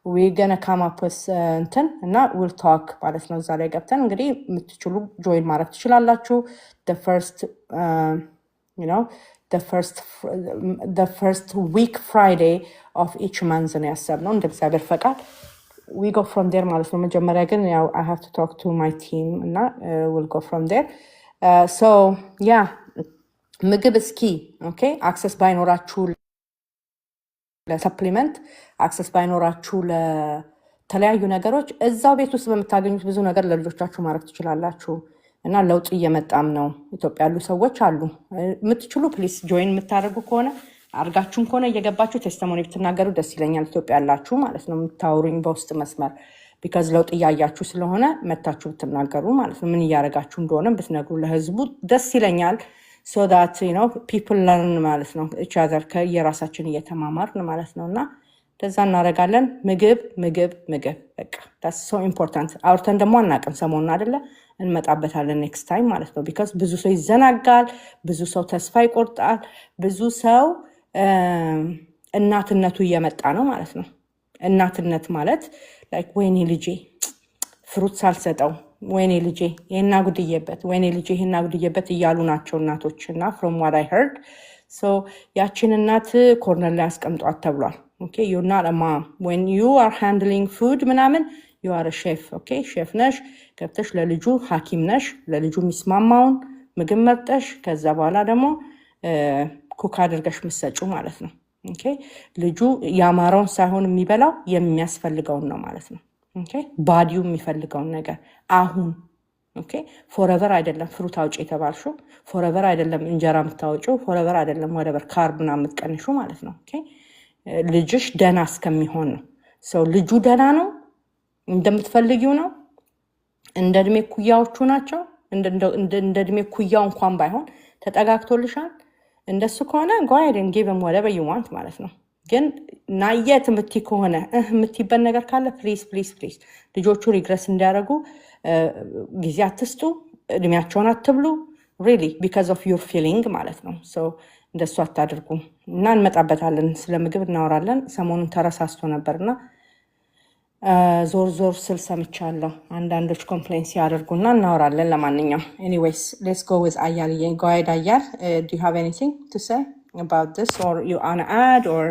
ዊ ገነ ካማፕስ እንትን እና ዊል ታክ ማለት ነው። እዛ ላይ ገብተን እንግዲህ የምትችሉ ጆይን ማድረግ ትችላላችሁ። the first week Friday of each month ነው ያሰብነው እንደ እግዚአብሔር ፈቃድ። we go from there ማለት ነው። መጀመሪያ ግን ያው I have to talk to my team እና we'll go from there. So yeah, ምግብ እስኪ ኦኬ አክሰስ ባይኖራችሁ ለሰፕሊመንት አክሰስ ባይኖራችሁ ለተለያዩ ነገሮች እዛው ቤት ውስጥ በምታገኙት ብዙ ነገር ለልጆቻችሁ ማድረግ ትችላላችሁ። እና ለውጥ እየመጣም ነው። ኢትዮጵያ ያሉ ሰዎች አሉ። የምትችሉ ፕሊስ ጆይን የምታደርጉ ከሆነ አርጋችሁም ከሆነ እየገባችሁ ቴስቲሞኒ ብትናገሩ ደስ ይለኛል። ኢትዮጵያ ያላችሁ ማለት ነው የምታወሩኝ በውስጥ መስመር ቢካዝ ለውጥ እያያችሁ ስለሆነ መታችሁ ብትናገሩ ማለት ነው። ምን እያደረጋችሁ እንደሆነ ብትነግሩ ለህዝቡ ደስ ይለኛል። ሶ ዳት ፒፕል ለርን ማለት ነው each other ከየራሳችን እየተማማርን ማለት ነው። እና እንደዛ እናደርጋለን። ምግብ ምግብ ምግብ በቃ that's so important። አውርተን ደግሞ አናውቅም ሰሞኑን አይደለ እንመጣበታለን ኔክስት ታይም ማለት ነው። ቢካዝ ብዙ ሰው ይዘናጋል፣ ብዙ ሰው ተስፋ ይቆርጣል፣ ብዙ ሰው እናትነቱ እየመጣ ነው ማለት ነው። እናትነት ማለት ላይክ ወይኔ ልጄ ፍሩት ሳልሰጠው ወይኔ ልጄ ይሄና ጉድየበት ወይኔ ልጄ ይሄና ጉድየበት እያሉ ናቸው እናቶች። እና from what I heard so ያችን እናት ኮርነር ላይ አስቀምጧት ተብሏል። okay you're not a mom when you are handling food ምናምን you are a chef okay ሼፍ ነሽ፣ ገብተሽ ለልጁ ሐኪም ነሽ፣ ለልጁ የሚስማማውን ምግብ መርጠሽ ከዛ በኋላ ደግሞ ኩክ አድርገሽ ምሰጪው ማለት ነው። okay ልጁ ያማረውን ሳይሆን የሚበላው የሚያስፈልገውን ነው ማለት ነው። okay ባዲው የሚፈልገውን ነገር አሁን okay forever አይደለም ፍሩት አውጪ የተባልሽው፣ forever አይደለም እንጀራ የምታወጪው፣ forever አይደለም whatever ካርብና የምትቀንሺው ማለት ነው። okay ልጅሽ ደና እስከሚሆን ነው። ሰው ልጁ ደና ነው እንደምትፈልጊው ነው። እንደ እድሜ ኩያዎቹ ናቸው። እንደ እድሜ ኩያው እንኳን ባይሆን ተጠጋግቶልሻል። እንደሱ ከሆነ go ahead and give him whatever you want ማለት ነው። ግን ናየት የምትይ ከሆነ የምትይበት ነገር ካለ ፕሊዝ ፕሊዝ ፕሊዝ ልጆቹ ሪግረስ እንዲያደርጉ ጊዜ አትስጡ፣ እድሜያቸውን አትብሉ። ሪሊ ቢካዝ ኦፍ ዩር ፊሊንግ ማለት ነው። ሶ እንደሱ አታድርጉ እና እንመጣበታለን። ስለ ምግብ እናወራለን። ሰሞኑን ተረሳስቶ ነበርና ዞር ዞር ስል ሰምቻለሁ አንዳንዶች ኮምፕሌን ሲያደርጉና እናወራለን። ለማንኛውም ኤኒዌይስ ሌትስ ጎ ዊዝ አያልዬ። go ahead አያል do you have anything to say about this or you wanna add or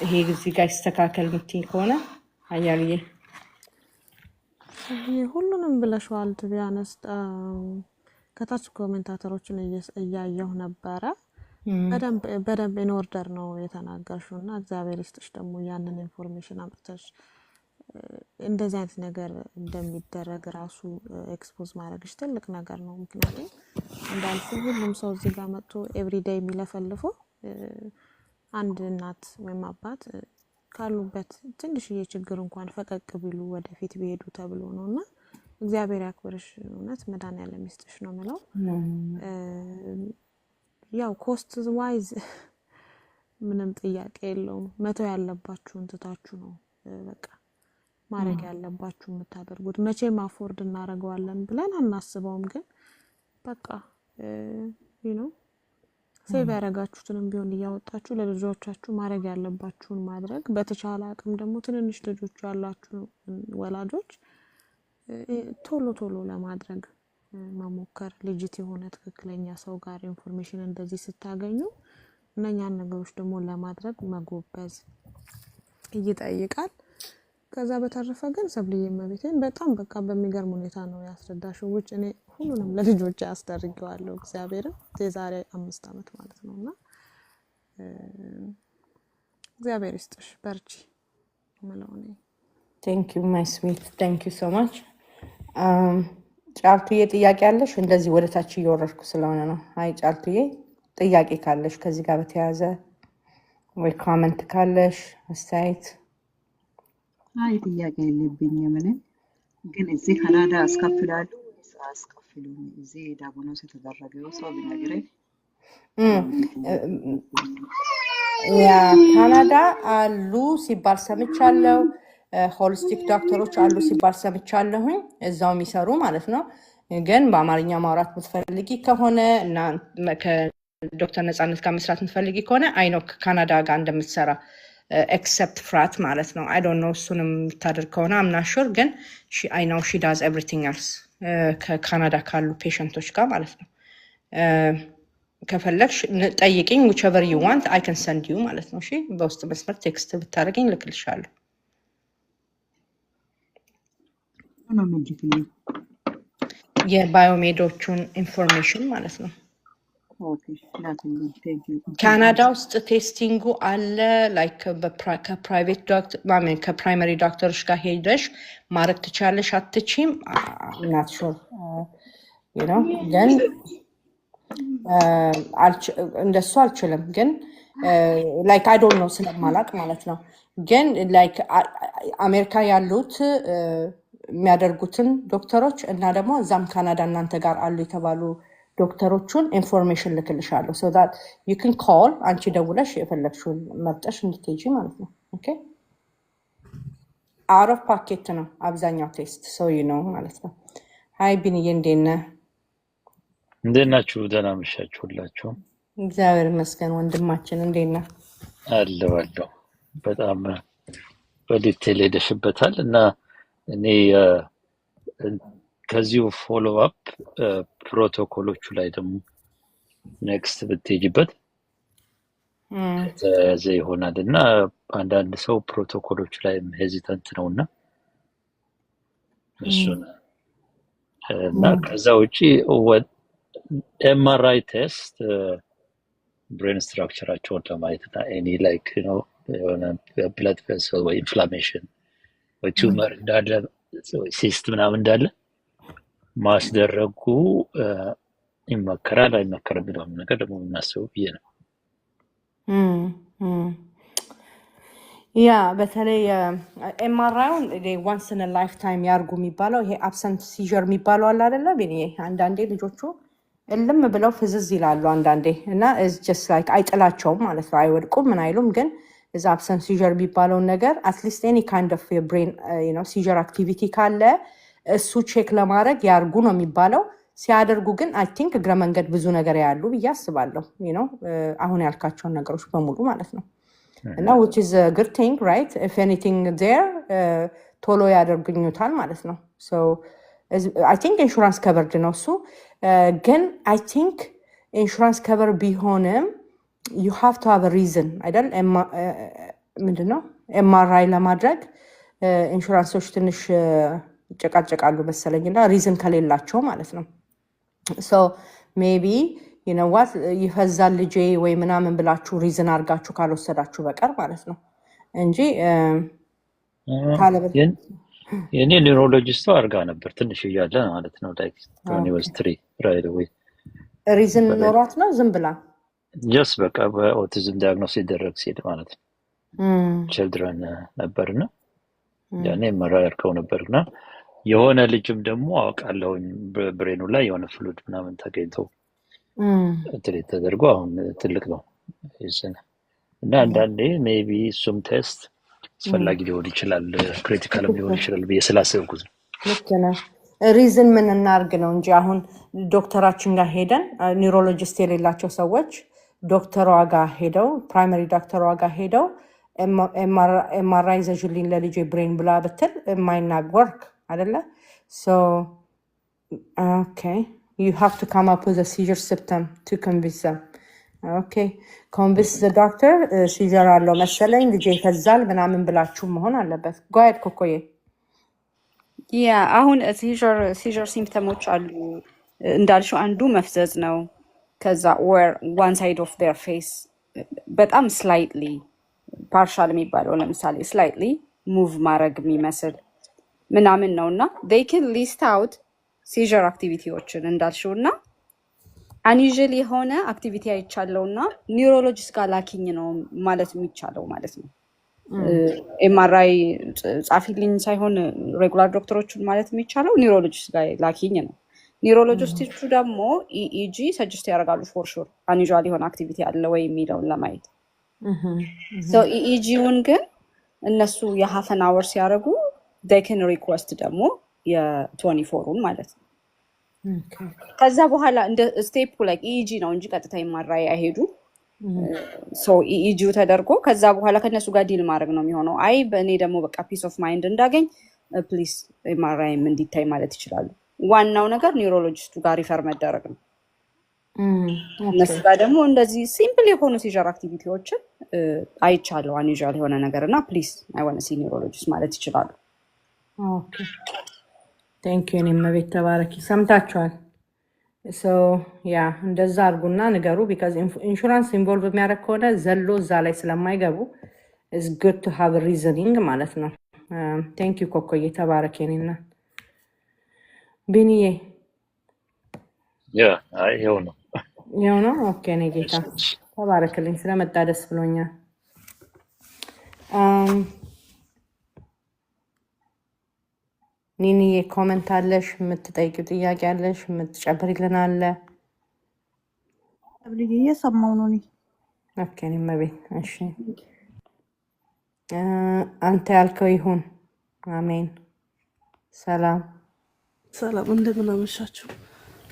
ይሄ እዚህ ጋር ይስተካከል የምትይ ከሆነ አያልዬ? ሁሉንም ብለሽዋል። ቢያንስ ከታች ኮሜንታተሮችን እያየሁ ነበረ። በደንብ ኢን ኦርደር ነው የተናገርሽው እና እግዚአብሔር ይስጥሽ ደግሞ ያንን ኢንፎርሜሽን አምጥተሽ እንደዚህ አይነት ነገር እንደሚደረግ ራሱ ኤክስፖዝ ማድረግሽ ትልቅ ነገር ነው። ምክንያቱም እንዳልኩ ሁሉም ሰው እዚህ ጋር መጥቶ ኤቭሪዴይ የሚለፈልፈው አንድ እናት ወይም አባት ካሉበት ትንሽዬ ችግር እንኳን ፈቀቅ ቢሉ ወደፊት ቢሄዱ ተብሎ ነውና እግዚአብሔር ያክብርሽ። እውነት መድኃኒዓለም ይስጥሽ ነው የምለው። ያው ኮስት ዋይዝ ምንም ጥያቄ የለውም። መተው ያለባችሁን ትታችሁ ነው በቃ ማድረግ ያለባችሁ የምታደርጉት። መቼም አፎርድ እናደርገዋለን ብለን አናስበውም፣ ግን በቃ ሴቭ ያደረጋችሁትንም ቢሆን እያወጣችሁ ለልጆቻችሁ ማድረግ ያለባችሁን ማድረግ። በተቻለ አቅም ደግሞ ትንንሽ ልጆች ያላችሁ ወላጆች ቶሎ ቶሎ ለማድረግ መሞከር። ልጅት የሆነ ትክክለኛ ሰው ጋር ኢንፎርሜሽን እንደዚህ ስታገኙ እነኛን ነገሮች ደግሞ ለማድረግ መጎበዝ ይጠይቃል። ከዛ በተረፈ ግን ሰብልዬ መቤቴን በጣም በቃ በሚገርም ሁኔታ ነው ያስረዳሽው። ውጭ እኔ ሁሉንም ለልጆች ያስደርገዋለሁ እግዚአብሔርን የዛሬ 5 ዓመት ማለት ነውና እግዚአብሔር ይስጥሽ፣ በርቺ ማለት ነው። thank you my sweet thank you so much ጫልቱዬ ጥያቄ አለሽ? እንደዚህ ወደ ታች እየወረድኩ ስለሆነ ነው። አይ ጫልቱዬ ጥያቄ ካለሽ ከዚህ ጋር በተያያዘ ወይ ኮሜንት ካለሽ አስተያየት? አይ ጥያቄ የለብኝም። ምን ግን እዚህ ካናዳ አስከፍላሉ ወይስ አስከፍሉም? እዚህ ዳቦኖስ የተደረገው ሰው ቢነግረኝ። ያ ካናዳ አሉ ሲባል ሰምቻለሁ። ሆሊስቲክ ዶክተሮች አሉ ሲባል ሰምቻለሁኝ፣ እዛው የሚሰሩ ማለት ነው። ግን በአማርኛ ማውራት የምትፈልጊ ከሆነ እና ዶክተር ነፃነት ጋር መስራት የምትፈልጊ ከሆነ አይ ነው ከካናዳ ጋር እንደምትሰራ ኤክሰፕት ፍራት ማለት ነው። አይ ዶንት ኖ እሱንም የምታደርግ ከሆነ አምና ሹር ግን አይ ነው ሺ ዳዝ ኤቭሪቲንግ ኤልስ ከካናዳ ካሉ ፔሸንቶች ጋር ማለት ነው። ከፈለግሽ ጠይቂኝ whichever you want I can send you ማለት ነው። እሺ በውስጥ መስመር ቴክስት ብታደርገኝ ልክልሻለሁ። ነው ምንድነው? የባዮሜዶቹን ኢንፎርሜሽን ማለት ነው። ኦኬ ላክልኝ። ቴንክ ዩ። ካናዳ ውስጥ ቴስቲንጉ አለ ላይክ ከፕራይቬት ዶክተር ማሜን ከፕራይመሪ ዶክተሮች ጋር ሄደሽ ማድረግ ትቻለሽ አትችም not sure you know ግን እንደሱ አልችልም ግን ላይክ አይ ዶንት ኖ ስለማላቅ ማለት ነው። ግን ላይክ አሜሪካ ያሉት የሚያደርጉትን ዶክተሮች እና ደግሞ እዛም ካናዳ እናንተ ጋር አሉ የተባሉ ዶክተሮቹን ኢንፎርሜሽን ልክልሻለሁ so that you can call አንቺ ደውለሽ የፈለግሽውን መርጠሽ እንድትሄጂ ማለት ነው። ኦኬ out of pocket ነው አብዛኛው ቴስት so you know ማለት ነው። ሃይ ቢንዬ እንዴት ነህ? እንዴት ናችሁ? ደህና መሻችሁ ሁላችሁ? እግዚአብሔር ይመስገን ወንድማችን እንዴት ነህ? አለሁ በጣም በዲቴል ሄደሽበታል እና እኔ ከዚሁ ፎሎ አፕ ፕሮቶኮሎቹ ላይ ደግሞ ኔክስት ብትሄጂበት የተያዘ ይሆናል እና አንዳንድ ሰው ፕሮቶኮሎቹ ላይ ሄዚታንት ነው እና እሱን እና ከዛ ውጪ MRI ቴስት ብሬን ስትራክቸራቸውን ለማየት እና ኤኒ ላይክ ነው የሆነ ብለድ ቬሰል ወይ ኢንፍላሜሽን ወይ ቱመር እንዳለ ወይ ሲስት ምናምን እንዳለ ማስደረጉ ይመከራል አይመከርም የሚለውን ነገር ደግሞ የምናስበው ብዬ ነው። ያ በተለይ ኤምአርአይውን ዋንስ ኢን ላይፍ ታይም ያርጉ የሚባለው ይሄ አብሰንት ሲዥር የሚባለው አለ አይደለ? አንዳንዴ ልጆቹ እልም ብለው ፍዝዝ ይላሉ አንዳንዴ እና ጀስት ላይክ አይጥላቸውም ማለት ነው። አይወድቁም ምን አይሉም። ግን እዛ አብሰንት ሲዥር የሚባለውን ነገር አትሊስት ኤኒ ካይንድ ኦፍ ብሬን ሲዥር አክቲቪቲ ካለ እሱ ቼክ ለማድረግ ያርጉ ነው የሚባለው። ሲያደርጉ ግን አይ ቲንክ እግረ መንገድ ብዙ ነገር ያሉ ብዬ አስባለሁ። አሁን ያልካቸውን ነገሮች በሙሉ ማለት ነው እና which is a good thing right if anything there ቶሎ ያደርጉኙታል ማለት ነው። so I think insurance covered ነው እሱ ግን I think insurance cover ቢሆንም you have to have a reason አይደል? ምንድነው MRI ለማድረግ ኢንሹራንሶች ትንሽ ይጨቃጨቃሉ መሰለኝና ሪዝን ከሌላቸው ማለት ነው። so maybe you know what ይፈዛል ልጄ ወይ ምናምን ብላችሁ ሪዝን አድርጋችሁ ካልወሰዳችሁ በቀር ማለት ነው እንጂ ካለበት የኔ ኒውሮሎጂስቱ አርጋ ነበር ትንሽ እያለ ማለት ነው like when he was 3 right away ሪዝን ኖሯት ነው ዝም ብላ just በቃ በኦቲዝም ዲያግኖስ ይደረግ ሲል ማለት ነው children ነበርና ያኔ መራርከው ነበርና የሆነ ልጅም ደግሞ አውቃለሁ ብሬኑ ላይ የሆነ ፍሉድ ምናምን ተገኝቶ ትሪት ተደርጎ አሁን ትልቅ ነው ይሰና እና አንዳንዴ ሜቢ ሱም ቴስት አስፈላጊ ሊሆን ይችላል ክሪቲካልም ሊሆን ይችላል ብዬ ስላሰብኩት ነው። ልክ ነህ። ሪዝን ምን እናርግ ነው እንጂ አሁን ዶክተራችን ጋር ሄደን ኒውሮሎጂስት የሌላቸው ሰዎች ዶክተሯ ጋር ሄደው ፕራይመሪ ዶክተሯ ጋር ሄደው ኤምአርአይ ዘዥልኝ ለልጄ ብሬን ብላ ብትል የማይናግ ወርክ አይደለ? so okay you have to come up with a seizure symptom to convince them. okay convince the doctor seizure አለው መሰለኝ ልጄ ይፈዛል ምናምን ብላችሁ መሆን አለበት። ጓድ ኮኮዬ ያ አሁን ሲዥር ሲምፕተሞች አሉ እንዳልሽው አንዱ መፍዘዝ ነው። ከዛ where one side of their face በጣም slightly partial የሚባለው ለምሳሌ slightly move ማድረግ የሚመስል ምናምን ነውና they can list out seizure activityዎችን እንዳልሽውና unusual የሆነ አክቲቪቲ አይቻለውና ኒውሮሎጂስት ጋር ላኪኝ ነው ማለት የሚቻለው ማለት ነው። ኤምአርአይ ጻፊልኝ ሳይሆን ሬጉላር ዶክተሮችን ማለት የሚቻለው ኒውሮሎጂስት ጋር ላኪኝ ነው። ኒውሮሎጂስቶቹ ደግሞ ኢኢጂ ሰጀስት ያደርጋሉ ፎር ሹር unusual የሆነ አክቲቪቲ አለ ወይ የሚለውን ለማየት so ኢኢጂውን ግን እነሱ የሃፍ አን አወር ሲያደርጉ they can request ደግሞ የ24ን ማለት ነው። ኦኬ ከዛ በኋላ እንደ ስቴፕ ላይ ኢጂ ነው እንጂ ቀጥታ ኤምአርአይ አይሄዱ። ኢጂው ተደርጎ ከዛ በኋላ ከነሱ ጋር ዲል ማድረግ ነው የሚሆነው። አይ በእኔ ደግሞ በቃ ፒስ ኦፍ ማይንድ እንዳገኝ ፕሊስ ኤምአርአይም እንዲታይ ማለት ይችላሉ። ዋናው ነገር ኒውሮሎጂስቱ ጋር ሪፈር መደረግ ነው። እነሱ ጋር ደግሞ እንደዚህ ሲምፕል የሆኑ ሲዥር አክቲቪቲዎችን አይቻለሁ አንዩዥዋል የሆነ ነገር እና ፕሊስ አይ ዋንት ሲ ኒውሮሎጂስት ማለት ይችላሉ። ኦኬ ቴንክ ዩ። እኔም ቤት ተባረኪ። ሰምታችኋል። ያ እንደዛ አድርጉና ንገሩ። ቢካዝ ኢንሹራንስ ኢንቮልቭ የሚያደርግ ከሆነ ዘሎ እዛ ላይ ስለማይገቡ ኢዝ ጉድ ቱ ሃቭ ሪዝኒንግ ማለት ነው። ቴንክ ዩ ኮኮዬ ተባረኪ። እኔና ቢኒዬ ይኸው ነው ይኸው ነው። ኦኬ እኔ ጌታ ተባረክልኝ። ስለመጣ ደስ ብሎኛል። ኒኒዬ ኮመንት አለሽ? የምትጠይቂው ጥያቄ አለሽ? የምትጨምሪልን አለ? ተብልዬ እየሰማሁ ነው እኔ። ኦኬ እኔም ቤት እሺ። አንተ ያልከው ይሁን። አሜን። ሰላም ሰላም፣ እንደምን አመሻችሁ?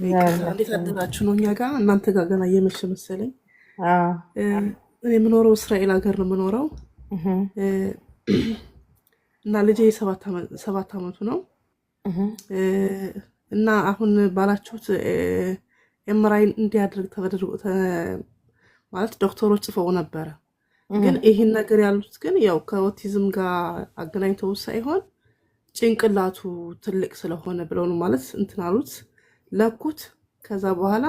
እንዴት አደራችሁ? ነው እኛ ጋር እናንተ ጋር ገና እየመሸ መሰለኝ። እኔ የምኖረው እስራኤል ሀገር ነው የምኖረው እና ልጄ 7 ዓመቱ ነው እና አሁን ባላችሁት ኤምአርአይ እንዲያደርግ ተደርጎ ማለት ዶክተሮች ጽፈው ነበረ። ግን ይህን ነገር ያሉት ግን ያው ከኦቲዝም ጋር አገናኝተው ሳይሆን ጭንቅላቱ ትልቅ ስለሆነ ብለው ነው ማለት እንትን አሉት፣ ለኩት። ከዛ በኋላ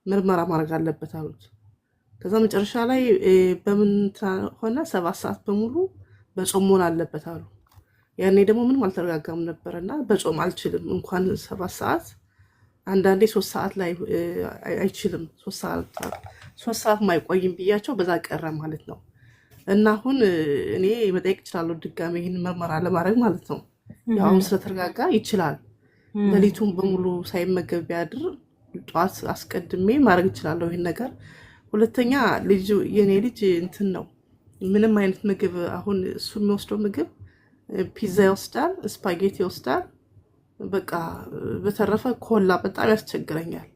ምርመራ ማድረግ አለበት አሉት። ከዛ መጨረሻ ላይ በምን ሆነ 7 ሰዓት በሙሉ በጾም መሆን አለበት አሉ። ያኔ ደግሞ ምንም አልተረጋጋም ነበር እና በጾም አልችልም እንኳን 7 ሰዓት አንዳንዴ 3 ሰዓት ላይ አይችልም። 3 ሰዓት ማይቆይም ብያቸው በዛ ቀረ ማለት ነው። እና አሁን እኔ መጠየቅ እችላለሁ ድጋሜ ይህን ምርመራ ለማድረግ ማለት ነው። ያው አሁን ስለተረጋጋ ይችላል። ሌሊቱን በሙሉ ሳይመገብ ቢያድር ጠዋት አስቀድሜ ማድረግ እችላለሁ ይህን ነገር። ሁለተኛ የኔ ልጅ እንትን ነው ምንም አይነት ምግብ አሁን እሱ የሚወስደው ምግብ ፒዛ ይወስዳል፣ ስፓጌቲ ይወስዳል። በቃ በተረፈ ኮላ በጣም ያስቸግረኛል።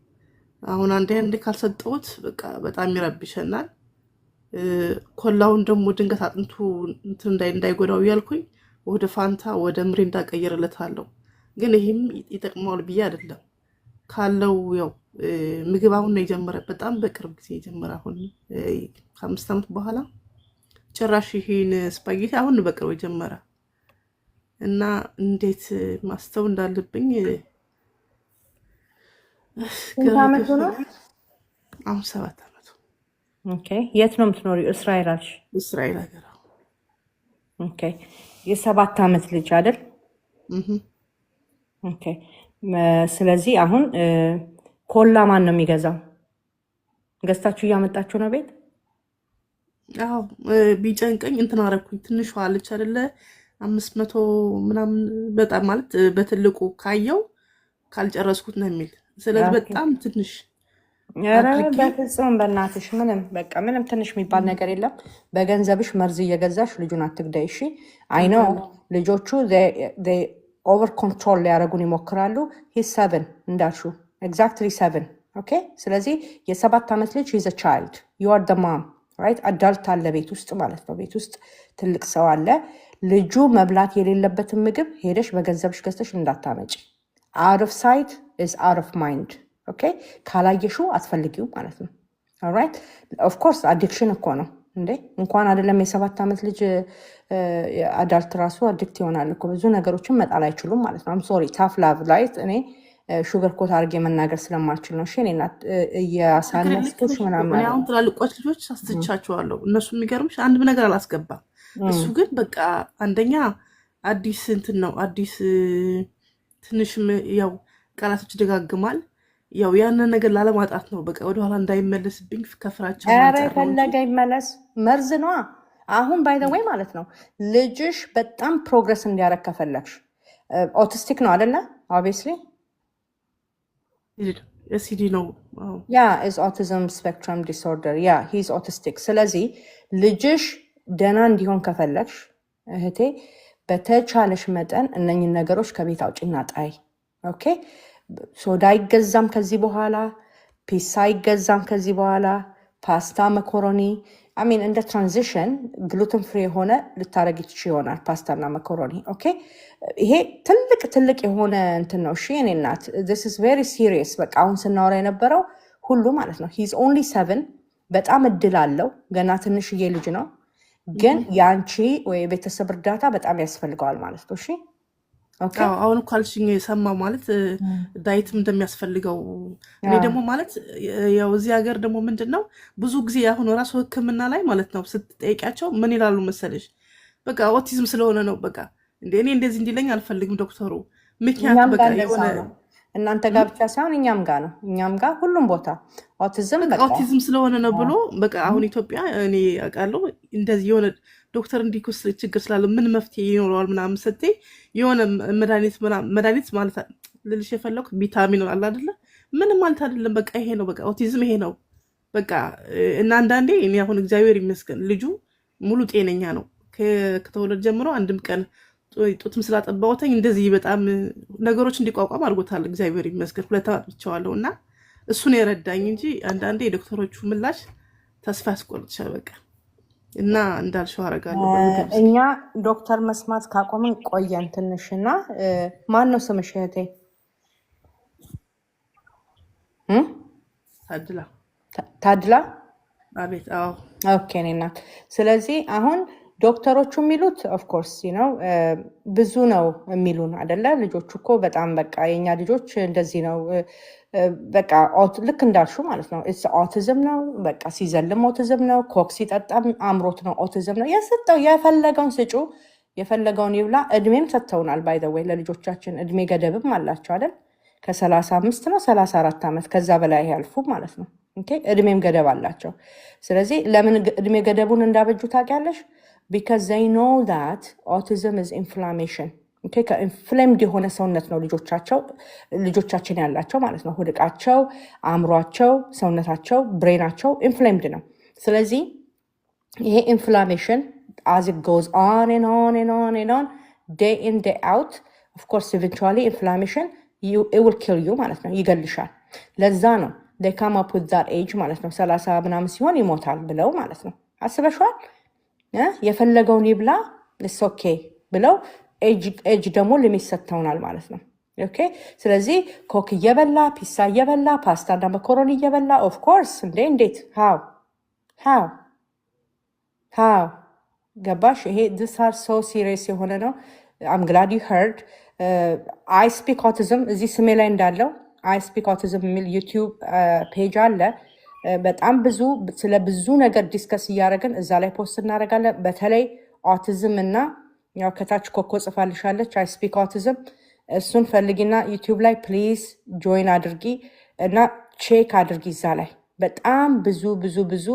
አሁን አንዴ ካልሰጠሁት በቃ በጣም ይረብሸናል። ኮላውን ደግሞ ድንገት አጥንቱ እንትን እንዳይጎዳው እያልኩኝ ወደ ፋንታ ወደ ምሪንዳ ቀይርለታለሁ። ግን ይህም ይጠቅመዋል ብዬ አይደለም ካለው ያው ምግብ አሁን ነው የጀመረ፣ በጣም በቅርብ ጊዜ የጀመረ አሁን ከ5 ዓመት በኋላ ጭራሽ ይሄን ስፓጌቲ አሁን በቅርብ የጀመረ እና እንዴት ማስተው እንዳለብኝ ስንት ዓመቱ ነው? አሁን 7 ዓመቱ። ኦኬ የት ነው የምትኖሪው? እስራኤል አልሽ? እስራኤል ሀገር። ኦኬ የ7 ዓመት ልጅ አይደል? ኦኬ ስለዚህ አሁን ኮላ ማን ነው የሚገዛው? ገዝታችሁ እያመጣችሁ ነው ቤት? አዎ ቢጨንቀኝ እንትን አደረኩኝ። ትንሿ አለች አይደለ 500 ምናምን በጣም ማለት በትልቁ ካየው ካልጨረስኩት ነው የሚል። ስለዚህ በጣም ትንሽ በፍጹም በእናትሽ ምንም ትንሽ የሚባል ነገር የለም። በገንዘብሽ መርዝ እየገዛሽ ልጁን አትግዳይ። እሺ አይነው ልጆቹ ኦቨር ኮንትሮል ሊያደርጉን ይሞክራሉ። ሂስ 7 እንዳልሹ ኤግዛክትሊ 7 ኦኬ። ስለዚህ የ7 ዓመት ልጅ ሂዝ ቻይልድ ዩ አር ደ ማም ራይት። አዳልት አለ ቤት ውስጥ ማለት ነው። ቤት ውስጥ ትልቅ ሰው አለ። ልጁ መብላት የሌለበትን ምግብ ሄደሽ በገንዘብሽ ገዝተሽ እንዳታመጪ። አውት ኦፍ ሳይት ኢዝ አውት ኦፍ ማይንድ ኦኬ። ካላየሹ አትፈልጊው ማለት ነው። ኦልራይት ኦፍኮርስ አዲክሽን እኮ ነው እንዴ! እንኳን አይደለም የ7 ዓመት ልጅ አዳልት ራሱ አዲክት ይሆናል እኮ። ብዙ ነገሮችን መጣል አይችሉም ማለት ነው። አም ሶሪ ታፍ ላቭ ላይት እኔ ሹገር ኮት አድርጌ መናገር ስለማልችል ነው። እሺ እኔና እያሳነስኩሽ ምናምን አሁን ትላልቆች ልጆች አስተቻቸዋለሁ። እነሱ የሚገርምሽ አንድ ነገር አላስገባም። እሱ ግን በቃ አንደኛ አዲስ እንትን ነው አዲስ ትንሽም ያው ቃላቶች ይደጋግማል። ያው ያንን ነገር ላለማጣት ነው በቃ ወደኋላ እንዳይመለስብኝ ከፍራቻ ፈለገ ይመለስ መርዝ ነዋ። አሁን ባይ ዘ ወይ ማለት ነው ልጅሽ በጣም ፕሮግረስ እንዲያረግ ከፈለግሽ ኦቲስቲክ ነው አይደለ? ኦብቪየስሊ ኤሲዲ ነው። ያ ኢዝ ኦቲዝም ስፔክትረም ዲስኦርደር ያ ሂዝ ኦቲስቲክ። ስለዚህ ልጅሽ ደህና እንዲሆን ከፈለግሽ እህቴ በተቻለሽ መጠን እነኝን ነገሮች ከቤት አውጪና ጣይ። ኦኬ ሶዳ አይገዛም ከዚህ በኋላ፣ ፒሳ አይገዛም ከዚህ በኋላ፣ ፓስታ፣ መኮሮኒ አሚን እንደ ትራንዚሽን ግሉተን ፍሪ የሆነ ልታረጊ ትችይ ይሆናል ፓስታና መኮሮኒ። ኦኬ ይሄ ትልቅ የሆነ እንትን ነው። እሺ የኔ እናት this is very serious። በቃ አሁን ስናወራ የነበረው ሁሉ ማለት ነው he's only 7 በጣም እድል አለው ገና ትንሽዬ ልጅ ነው። ግን የአንቺ ወይ የቤተሰብ እርዳታ በጣም ያስፈልገዋል ማለት ነው። እሺ ኦኬ አሁን እኮ አልሽኝ የሰማው ማለት ዳይትም እንደሚያስፈልገው እኔ ደግሞ ማለት ያው እዚህ ሀገር ደግሞ ምንድነው ብዙ ጊዜ አሁን ራሱ ሕክምና ላይ ማለት ነው ስትጠይቂያቸው ምን ይላሉ መሰለሽ? በቃ ኦቲዝም ስለሆነ ነው በቃ እንዴ እኔ እንደዚህ እንዲለኝ አልፈልግም ዶክተሩ። ምክንያቱም በቃ የሆነ እናንተ ጋር ብቻ ሳይሆን እኛም ጋር ነው፣ እኛም ጋር ሁሉም ቦታ ኦቲዝም በቃ ኦቲዝም ስለሆነ ነው ብሎ በቃ አሁን ኢትዮጵያ እኔ አውቃለሁ እንደዚህ የሆነ ዶክተር እንዲኩስ ችግር ስላለ ምን መፍትሄ ይኖረዋል ምናምን ስትይ የሆነ መድኃኒት ማለት ልልሽ የፈለኩት ቪታሚን አለ አይደለ? ምንም ማለት አይደለም። በቃ ይሄ ነው በቃ ኦቲዝም ይሄ ነው በቃ። እና አንዳንዴ እኔ አሁን እግዚአብሔር ይመስገን ልጁ ሙሉ ጤነኛ ነው። ከተወለደ ጀምሮ አንድም ቀን ጡትም ስላጠባሁትኝ እንደዚህ በጣም ነገሮች እንዲቋቋም አድርጎታል እግዚአብሔር ይመስገን። ሁለት አጥብቼዋለሁ እና እሱን የረዳኝ እንጂ አንዳንዴ የዶክተሮቹ ምላሽ ተስፋ ያስቆርጥሻል በቃ። እና እንዳልሽው አደርጋለሁ። እኛ ዶክተር መስማት ካቆምን ቆየን ትንሽና ማን ነው ስምሽ እህቴ? ታድላ ታድላ። አቤት። አዎ ኦኬ እኔ እናት። ስለዚህ አሁን ዶክተሮቹ የሚሉት ኦፍኮርስ ነው ብዙ ነው የሚሉን አይደለ? ልጆቹ እኮ በጣም በቃ የኛ ልጆች እንደዚህ ነው በቃ ልክ እንዳልሹ ማለት ነው። ኦቲዝም ነው በቃ ሲዘልም ኦቲዝም ነው፣ ኮክ ሲጠጣም አምሮት ነው ኦቲዝም ነው። የሰጠው የፈለገውን ስጩ፣ የፈለገውን ይብላ። እድሜም ሰጥተውናል ባይ ዘ ወይ ለልጆቻችን እድሜ ገደብም አላቸው አይደል? ከ35 ነው 34 ዓመት ከዛ በላይ ያልፉ ማለት ነው። ኦኬ እድሜም ገደብ አላቸው። ስለዚህ ለምን እድሜ ገደቡን እንዳበጁ ታውቂያለሽ? because they know that autism is inflammation. okay ከኢንፍሌምድ የሆነ ሰውነት ነው ልጆቻችን ያላቸው ማለት ነው። ሁድቃቸው፣ አእምሯቸው፣ ሰውነታቸው፣ ብሬናቸው ኢንፍሌምድ ነው። ስለዚህ ይሄ ኢንፍላሜሽን as it goes on and on and on and on day in day out of course eventually inflammation it will kill you ማለት ነው፣ ይገልሻል። ለዛ ነው they come up with that age ማለት ነው 30 ምናምን ሲሆን ይሞታል ብለው ማለት ነው። አስበሽዋል? የፈለገውን ይብላ it's okay ብለው ኤጅ ደግሞ ሊሚት ሰጥተውናል ማለት ነው። ኦኬ ስለዚህ ኮክ እየበላ ፒሳ እየበላ ፓስታና መኮሮኒ እየበላ ኦፍ ኮርስ እንዴት how ገባሽ? ይሄ this are so serious የሆነ ነው። I'm glad you heard I speak autism እዚህ ስሜ ላይ እንዳለው I speak autism የሚል ዩቲዩብ ፔጅ አለ። በጣም ስለ ብዙ ነገር ዲስከስ እያደረግን እዛ ላይ ፖስት እናደርጋለን። በተለይ ኦቲዝም እና ያው ከታች ኮኮ ጽፋልሻለች አይ ስፒክ ኦቲዝም፣ እሱን ፈልጊና ዩቲዩብ ላይ ፕሊዝ ጆይን አድርጊ እና ቼክ አድርጊ። እዛ ላይ በጣም ብዙ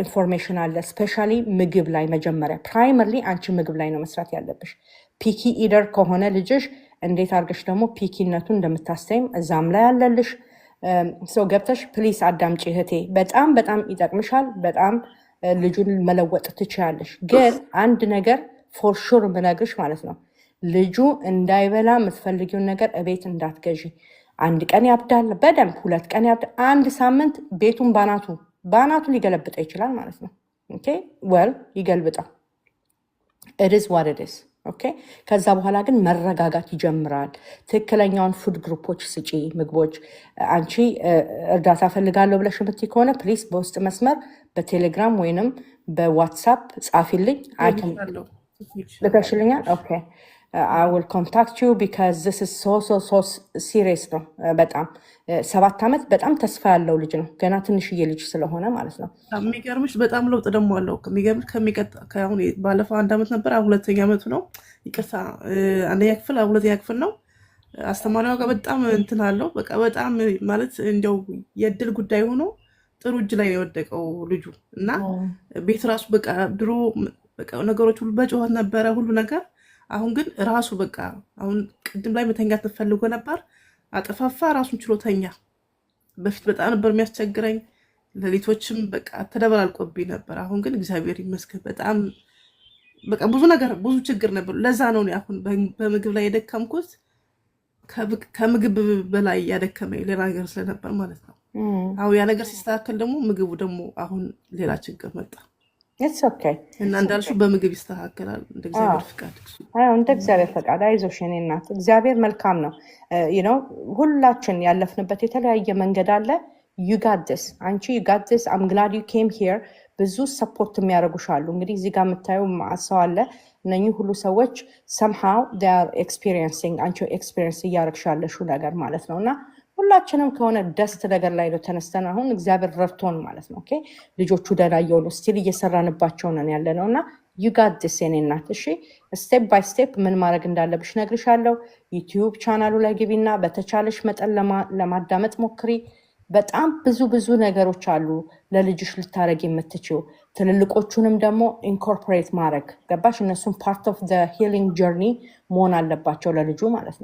ኢንፎርሜሽን አለ። ስፔሻሊ ምግብ ላይ መጀመሪያ ፕራይመርሊ አንቺ ምግብ ላይ ነው መስራት ያለብሽ። ፒኪ ኢደር ከሆነ ልጅሽ እንዴት አድርገሽ ደግሞ ፒኪነቱ እንደምታስተይም እዛም ላይ አለልሽ። ሰው ገብተሽ ፕሊስ አዳምጪ እህቴ፣ በጣም ይጠቅምሻል። በጣም ልጁን መለወጥ ትችያለሽ። ግን አንድ ነገር ፎር ሹር ብነግርሽ ማለት ነው ልጁ እንዳይበላ የምትፈልጊውን ነገር እቤት እንዳትገዢ። አንድ ቀን ያብዳል በደንብ፣ 2 ቀን ያብዳል፣ 1 ሳምንት ቤቱን ባናቱ ሊገለብጠ ይችላል ማለት ነው። ኦኬ ወል ይገልብጣል። it is what it is ኦኬ ከዛ በኋላ ግን መረጋጋት ይጀምራል። ትክክለኛውን ፉድ ግሩፖች ስጪ፣ ምግቦች። አንቺ እርዳታ ፈልጋለሁ ብለሽ የምትይ ከሆነ ፕሊስ በውስጥ መስመር በቴሌግራም ወይንም በዋትሳፕ ጻፊልኝ። ልከሽልኛል? ኦኬ I will contact you because this is so serious ነው በጣም 7 ዓመት በጣም ተስፋ ያለው ልጅ ነው። ገና ትንሽዬ ልጅ ስለሆነ ማለት ነው። የሚገርምሽ በጣም ለውጥ ደግሞ አለው። የሚገርምሽ ከአሁን ባለፈው 1 ዓመት ነበር፣ አሁን 2ኛ ዓመቱ ነው። ይቅርታ 1ኛ ክፍል 2ኛ ክፍል ነው። አስተማሪዋ ጋር በጣም እንትን አለው። በቃ በጣም ማለት እንደው የእድል ጉዳይ ሆኖ ጥሩ እጅ ላይ የወደቀው ልጁ እና ቤት ራሱ በቃ ድሮ በቃ ነገሮች ሁሉ በጨዋታ ነበረ ሁሉ ነገር። አሁን ግን ራሱ በቃ አሁን ቅድም ላይ መተኛት ፈልጎ ነበር፣ አጠፋፋ፣ ራሱን ችሎተኛ። በፊት በጣም ነበር የሚያስቸግረኝ፣ ሌሊቶችም በቃ ተደበላልቆብኝ ነበር። አሁን ግን እግዚአብሔር ይመስገን በጣም በቃ ብዙ ችግር ነበር። ለዛ ነው አሁን በምግብ ላይ የደከምኩት። ከምግብ በላይ ያደከመኝ ሌላ ነገር ስለነበር ማለት ነው። አሁን ያ ነገር ሲስተካከል ደግሞ ምግቡ ደግሞ አሁን ሌላ ችግር መጣ ኢትስ ኦኬ እና እንዳልሽው በምግብ ይስተካከላል እንደ እግዚአብሔር ፍቃድ። እንደ እግዚአብሔር ፈቃድ። አይዞሽ የኔ እናት፣ እግዚአብሔር መልካም ነው። ሁላችን ያለፍንበት የተለያየ መንገድ አለ። ዩ ጋት ዲስ፣ አንቺ ዩ ጋት ዲስ። አም ግላድ ዩ ኬም ሂር። ብዙ ሰፖርት የሚያደርጉሽ አሉ። እንግዲህ እዚህ ጋር የምታየው ሰው አለ። እነኚህ ሁሉ ሰዎች somehow they are experiencing አንቺ ኤክስፒሪየንስ እያደረግሻለሹ ነገር ማለት ነው። እና ሁላችንም ከሆነ ደስት ነገር ላይ ነው ተነስተን አሁን እግዚአብሔር ረድቶን ማለት ነው። ኦኬ ልጆቹ ደህና እየሆኑ ስቲል እየሰራንባቸው ነን ያለ ነው። እና ዩ ጋት ዲስ የኔ እናት። እሺ ስቴፕ ባይ ስቴፕ ምን ማድረግ እንዳለብሽ ነግርሻለሁ። ዩቲዩብ ቻናሉ ላይ ግቢና በተቻለሽ መጠን ለማዳመጥ ሞክሪ። በጣም ብዙ ነገሮች አሉ ለልጅሽ ልታረግ የምትችው። ትልልቆቹንም ደግሞ ኢንኮርፖሬት ማድረግ ገባሽ? እነሱም ፓርት ኦፍ ዘ ሂሊንግ ጀርኒ መሆን አለባቸው ለልጁ ማለት ነው።